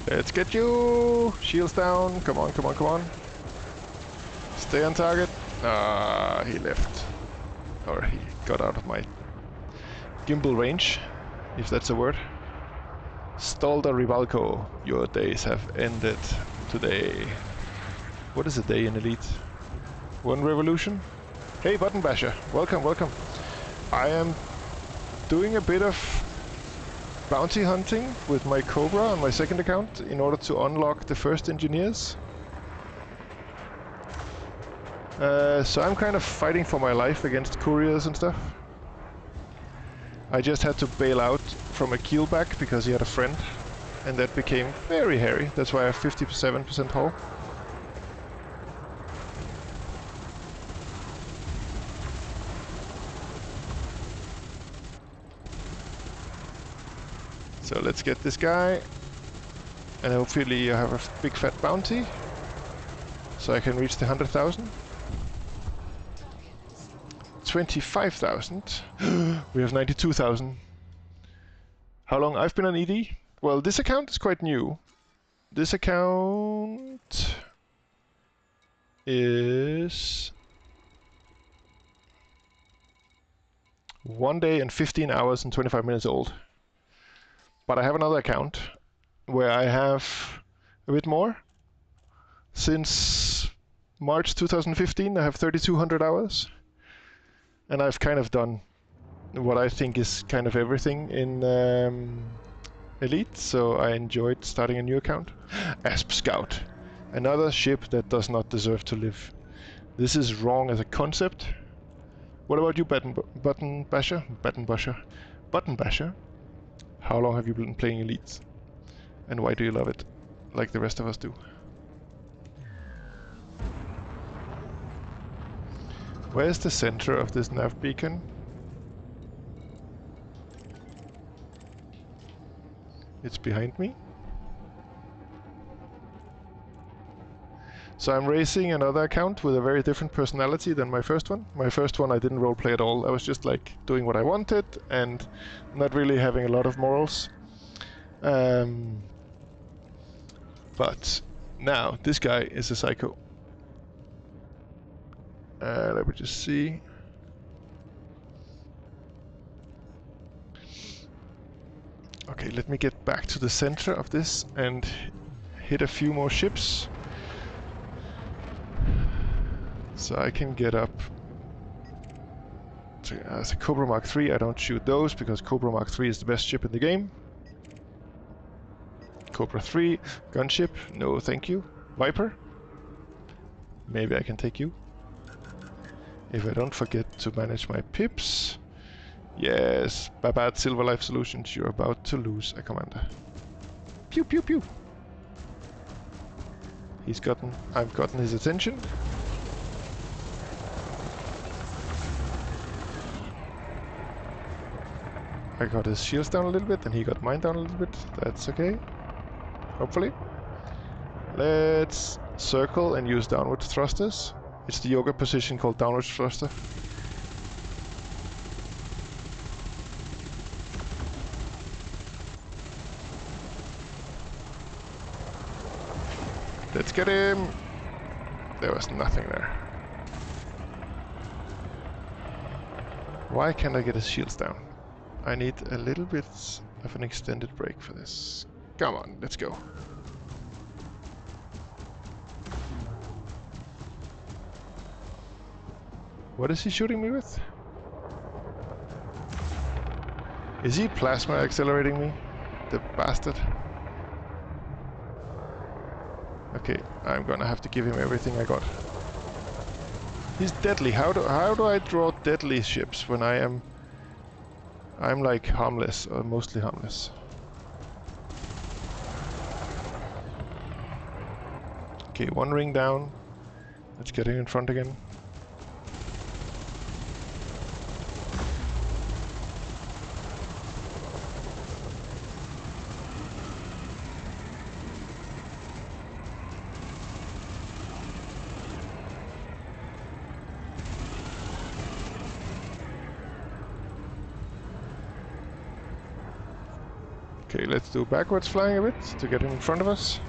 Let's get you! Shields down. Come on, come on, come on. Stay on target. Ah, he left. Or he got out of my gimbal range, if that's a word. Stalda Rivalco, your days have ended today. What is a day in Elite? One revolution? Hey, Button Basher, welcome, welcome. I am doing a bit of bounty hunting with my Cobra on my second account in order to unlock the first engineers. So I'm kind of fighting for my life against couriers and stuff. I just had to bail out from a keelback because he had a friend, and that became very hairy. That's why I have 57% hull. So let's get this guy, and hopefully I have a big fat bounty, so I can reach the 100,000. 25,000. We have 92,000. How long I've been on ED? Well, this account is quite new. This account is 1 day and 15 hours and 25 minutes old. But I have another account where I have a bit more. Since March 2015, I have 3,200 hours. And I've kind of done what I think is kind of everything in Elite, so I enjoyed starting a new account. Asp Scout. Another ship that does not deserve to live. This is wrong as a concept. What about you, Button Basher? Button Basher? How long have you been playing Elite? And why do you love it, like the rest of us do? Where's the center of this nav beacon? It's behind me. So I'm racing another account with a very different personality than my first one. My first one I didn't roleplay at all. I was just like doing what I wanted and not really having a lot of morals. But now this guy is a psycho. Let me just see. Okay, let me get back to the center of this and hit a few more ships. So I can get up. So, as a Cobra Mark III, I don't shoot those because Cobra Mark III is the best ship in the game. Cobra 3, gunship, no thank you. Viper, maybe I can take you. If I don't forget to manage my pips. Yes, Babad Silver Life Solutions, you're about to lose a commander. Pew pew pew. I've gotten his attention. I got his shields down a little bit and he got mine down a little bit. That's okay. Hopefully. Let's circle and use downward thrusters. It's the yoga position called downward thruster. Let's get him. There was nothing there. Why can't I get his shields down? I need a little bit of an extended break for this. Come on, let's go. What is he shooting me with? Is he plasma accelerating me? The bastard. Okay, I'm gonna have to give him everything I got. He's deadly. How do I draw deadly ships when I'm like harmless, or mostly harmless? Okay, one ring down. Let's get him in front again. Okay, let's do backwards flying a bit to get him in front of us.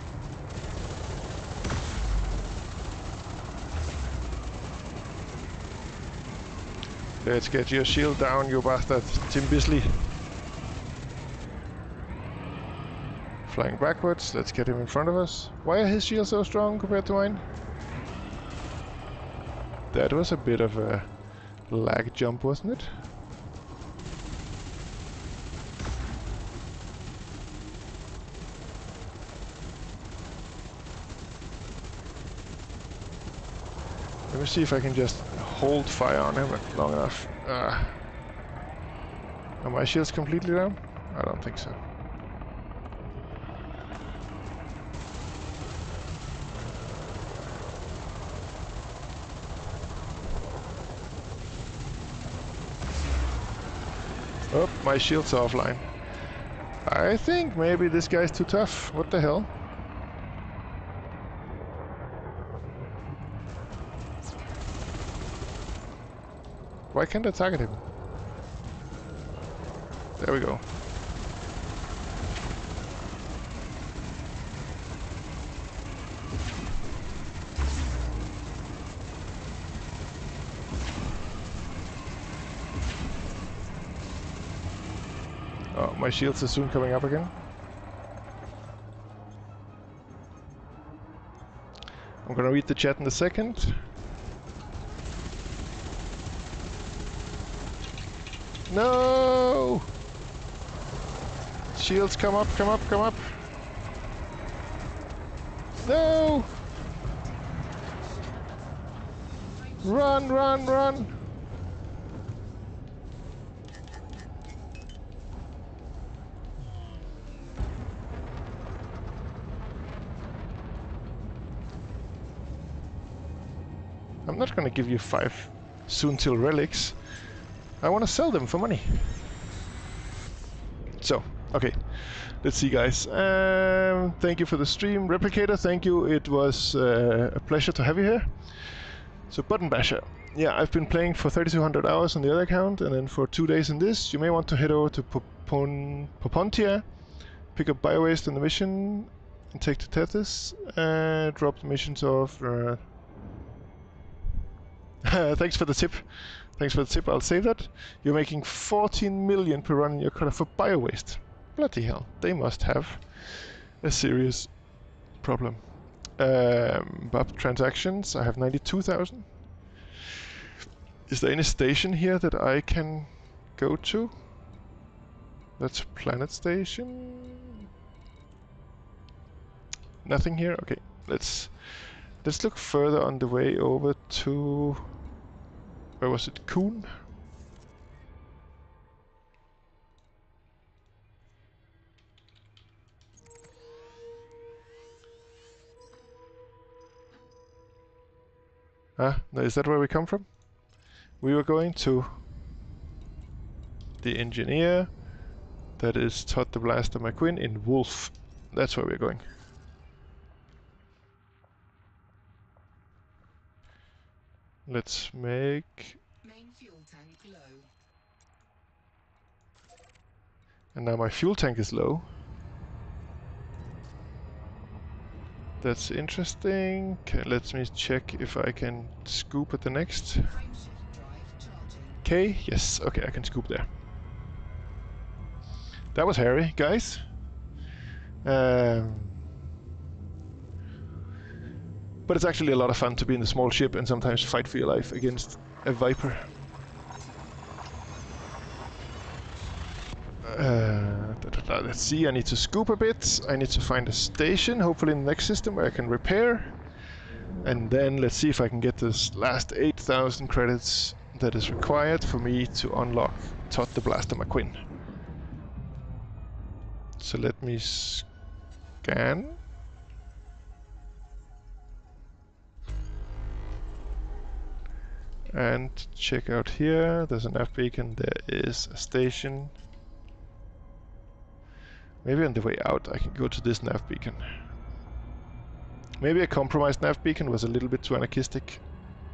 Let's get your shield down, you bastard, Tim Bisley. Flying backwards, let's get him in front of us. Why are his shields so strong compared to mine? That was a bit of a lag jump, wasn't it? Let me see if I can just hold fire on him long enough. Are my shields completely down? I don't think so. Oh, my shields are offline. I think maybe this guy's too tough. What the hell? Why can't I target him? There we go. Oh, my shields are soon coming up again. I'm gonna read the chat in a second. No! Shields, come up, come up, come up. No! Run, run, run! I'm not gonna give you 5 soon till relics. I want to sell them for money. So, okay. Let's see, guys. Thank you for the stream. Replicator, thank you. It was a pleasure to have you here. So, Button Basher. Yeah, I've been playing for 3,200 hours on the other account, and then for 2 days in this. You may want to head over to Popontia, pick up Biowaste on the mission, and take to Tethys, and drop the missions off. Thanks for the tip. Thanks for the tip, I'll save that. You're making 14 million per run in your cutter for Biowaste. Bloody hell, they must have a serious problem. BUP transactions, I have 92,000. Is there any station here that I can go to? That's planet station. Nothing here? Okay, let's look further on the way over to... Where was it? Kuhn? Ah, no, is that where we come from? We were going to the engineer that is Todd the Blaster McQueen in Wolf. That's where we're going. Let's make... Main fuel tank low. And now my fuel tank is low. That's interesting. Okay, let me check if I can scoop at the next. Frameshift drive charging. Okay, yes, okay, I can scoop there. That was hairy, guys. But it's actually a lot of fun to be in the small ship and sometimes fight for your life against a Viper. Let's see, I need to scoop a bit. I need to find a station, hopefully in the next system where I can repair. And then let's see if I can get this last 8,000 credits that is required for me to unlock Todd the Blaster McQueen. So let me scan. And check out here. There's a nav beacon, there is a station. Maybe on the way out I can go to this nav beacon. Maybe a compromised nav beacon was a little bit too anarchistic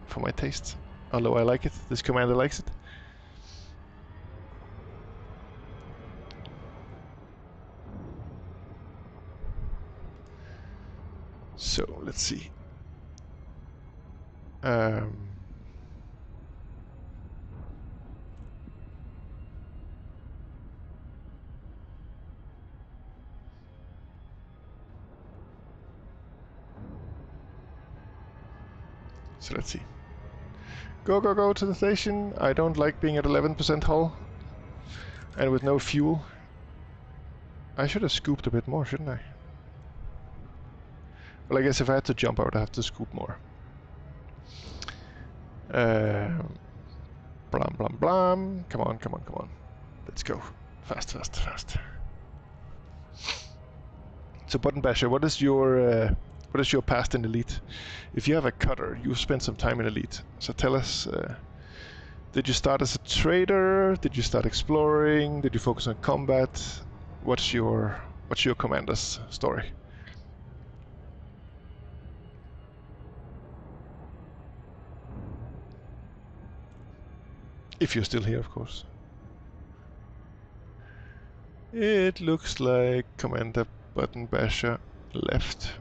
for my taste. Although I like it, this commander likes it. So, let's see. So let's see. Go, go, go to the station. I don't like being at 11% hull. And with no fuel. I should have scooped a bit more, shouldn't I? Well, I guess if I had to jump out, I have to scoop more. Blam, blam, blam. Come on, come on, come on. Let's go. Fast, fast, fast. So, Button Basher, what is your past in Elite? If you have a cutter, you've spent some time in Elite. So tell us, did you start as a trader? Did you start exploring? Did you focus on combat? What's your commander's story? If you're still here, of course. It looks like Commander Button Basher left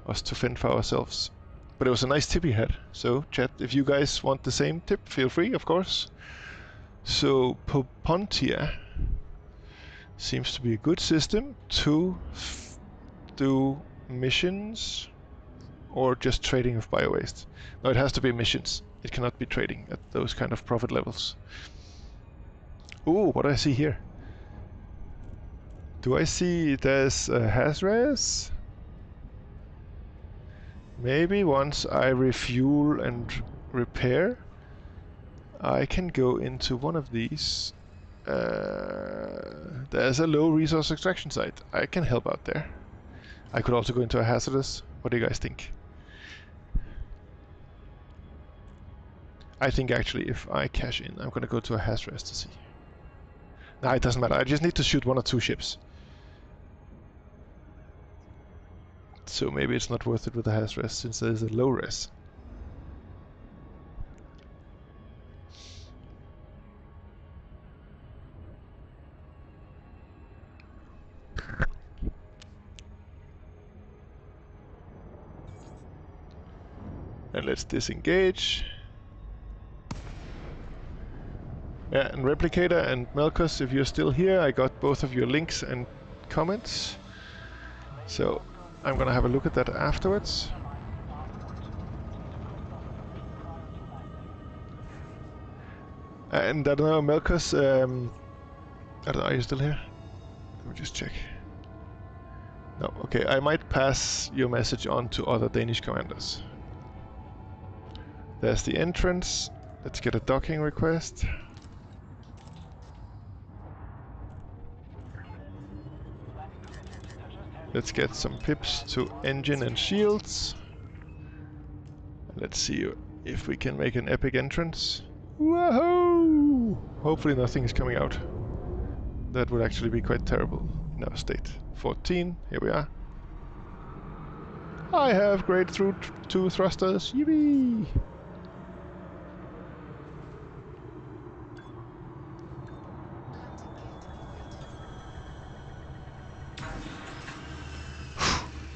us to fend for ourselves. But it was a nice tip he had. So, chat, if you guys want the same tip, feel free, of course. So, Popontia seems to be a good system to do missions or just trading of biowaste. No, it has to be missions. It cannot be trading at those kind of profit levels. Ooh, what do I see here? Do I see there's a Hazres? Maybe once I refuel and repair, I can go into one of these. There's a low resource extraction site. I can help out there. I could also go into a hazardous. What do you guys think? I think actually if I cash in, I'm gonna go to a hazardous to see. Nah, it doesn't matter. I just need to shoot 1 or 2 ships. So maybe it's not worth it with the has res since there's a low res. And let's disengage. Yeah, and Replicator and Melkus, if you're still here, I got both of your links and comments. So I'm gonna have a look at that afterwards. And I don't know, Melkus, I don't know, are you still here? Let me just check. No, okay, I might pass your message on to other Danish commanders. There's the entrance. Let's get a docking request. Let's get some pips to engine and shields. Let's see if we can make an epic entrance. Woohoo! Hopefully nothing is coming out. That would actually be quite terrible in our state. 14, here we are. I have grade through 2 thrusters, yippee!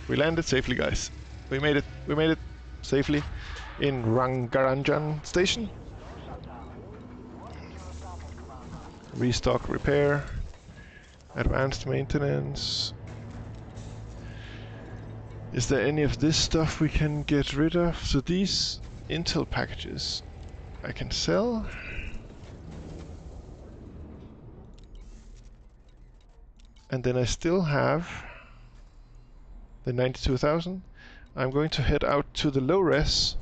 We landed safely, guys. We made it safely in Rangaranjan station. Restock, repair, advanced maintenance. Is there any of this stuff we can get rid of? So these intel packages I can sell. And then I still have the 92,000. I'm going to head out to the low res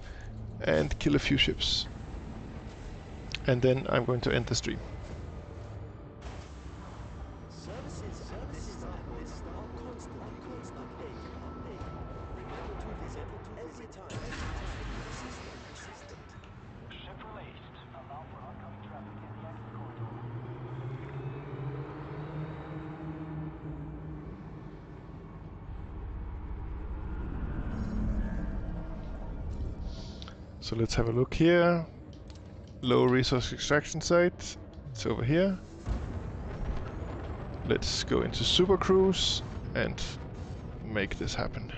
and kill a few ships. And then I'm going to end the stream. So let's have a look here. Low resource extraction site. It's over here. Let's go into Super Cruise and make this happen.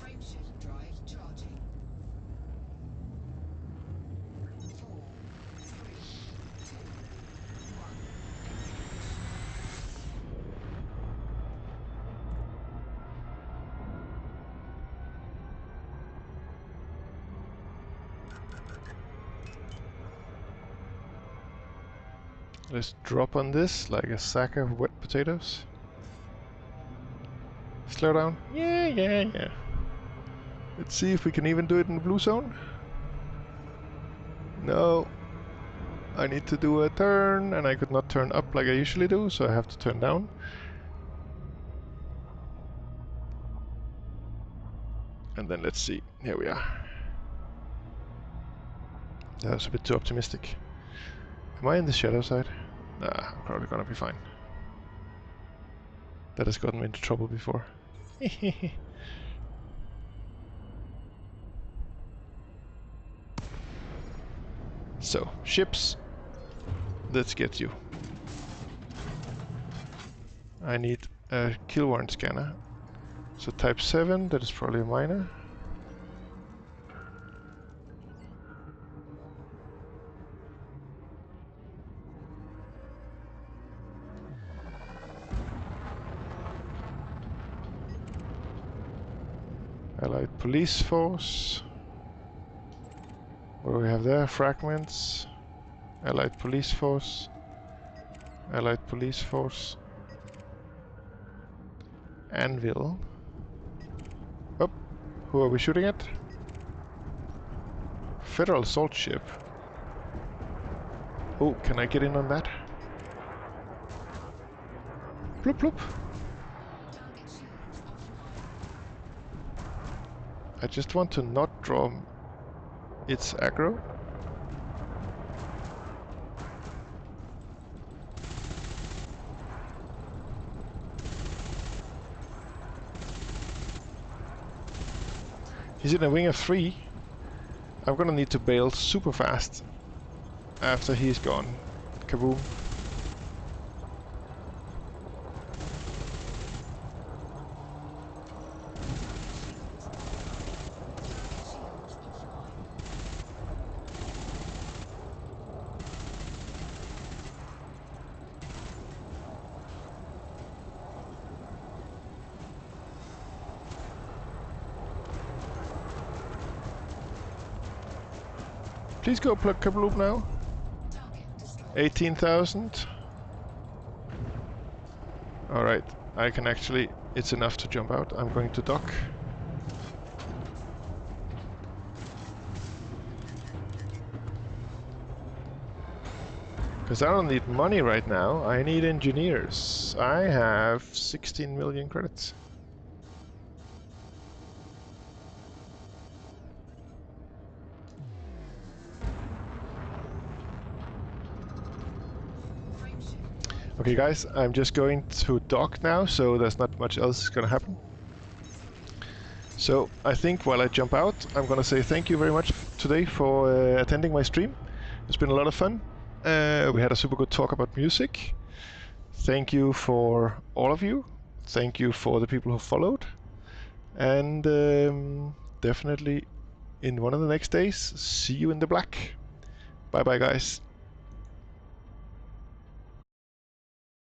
Frameshift drive charging. 4, 3, 2, 1. Let's drop on this like a sack of wet potatoes. Slow down. Yeah. Let's see if we can even do it in the blue zone. No. I need to do a turn, and I could not turn up like I usually do, so I have to turn down. And then let's see. Here we are. That was a bit too optimistic. Am I in the shadow side? Nah, I'm probably gonna be fine. That has gotten me into trouble before. So, ships. Let's get you. I need a kill warrant scanner. So type 7, that is probably a minor. Allied police force. What do we have there? Fragments. Allied police force. Allied police force. Anvil. Oh, who are we shooting at? Federal assault ship. Oh, can I get in on that? Bloop bloop. Target shields offline. I just want to not draw its aggro. He's in a wing of 3. I'm gonna need to bail super fast after he's gone. Kaboom. Please go plug Kabloop now. Target destroyed. 18,000. Alright, I can actually... It's enough to jump out. I'm going to dock. Because I don't need money right now, I need engineers. I have 16 million credits. Okay guys, I'm just going to dock now, so there's not much else gonna happen. So I think while I jump out, I'm gonna say thank you very much today for attending my stream. It's been a lot of fun. We had a super good talk about music. Thank you for all of you. Thank you for the people who followed. And definitely in one of the next days, see you in the black. Bye bye guys.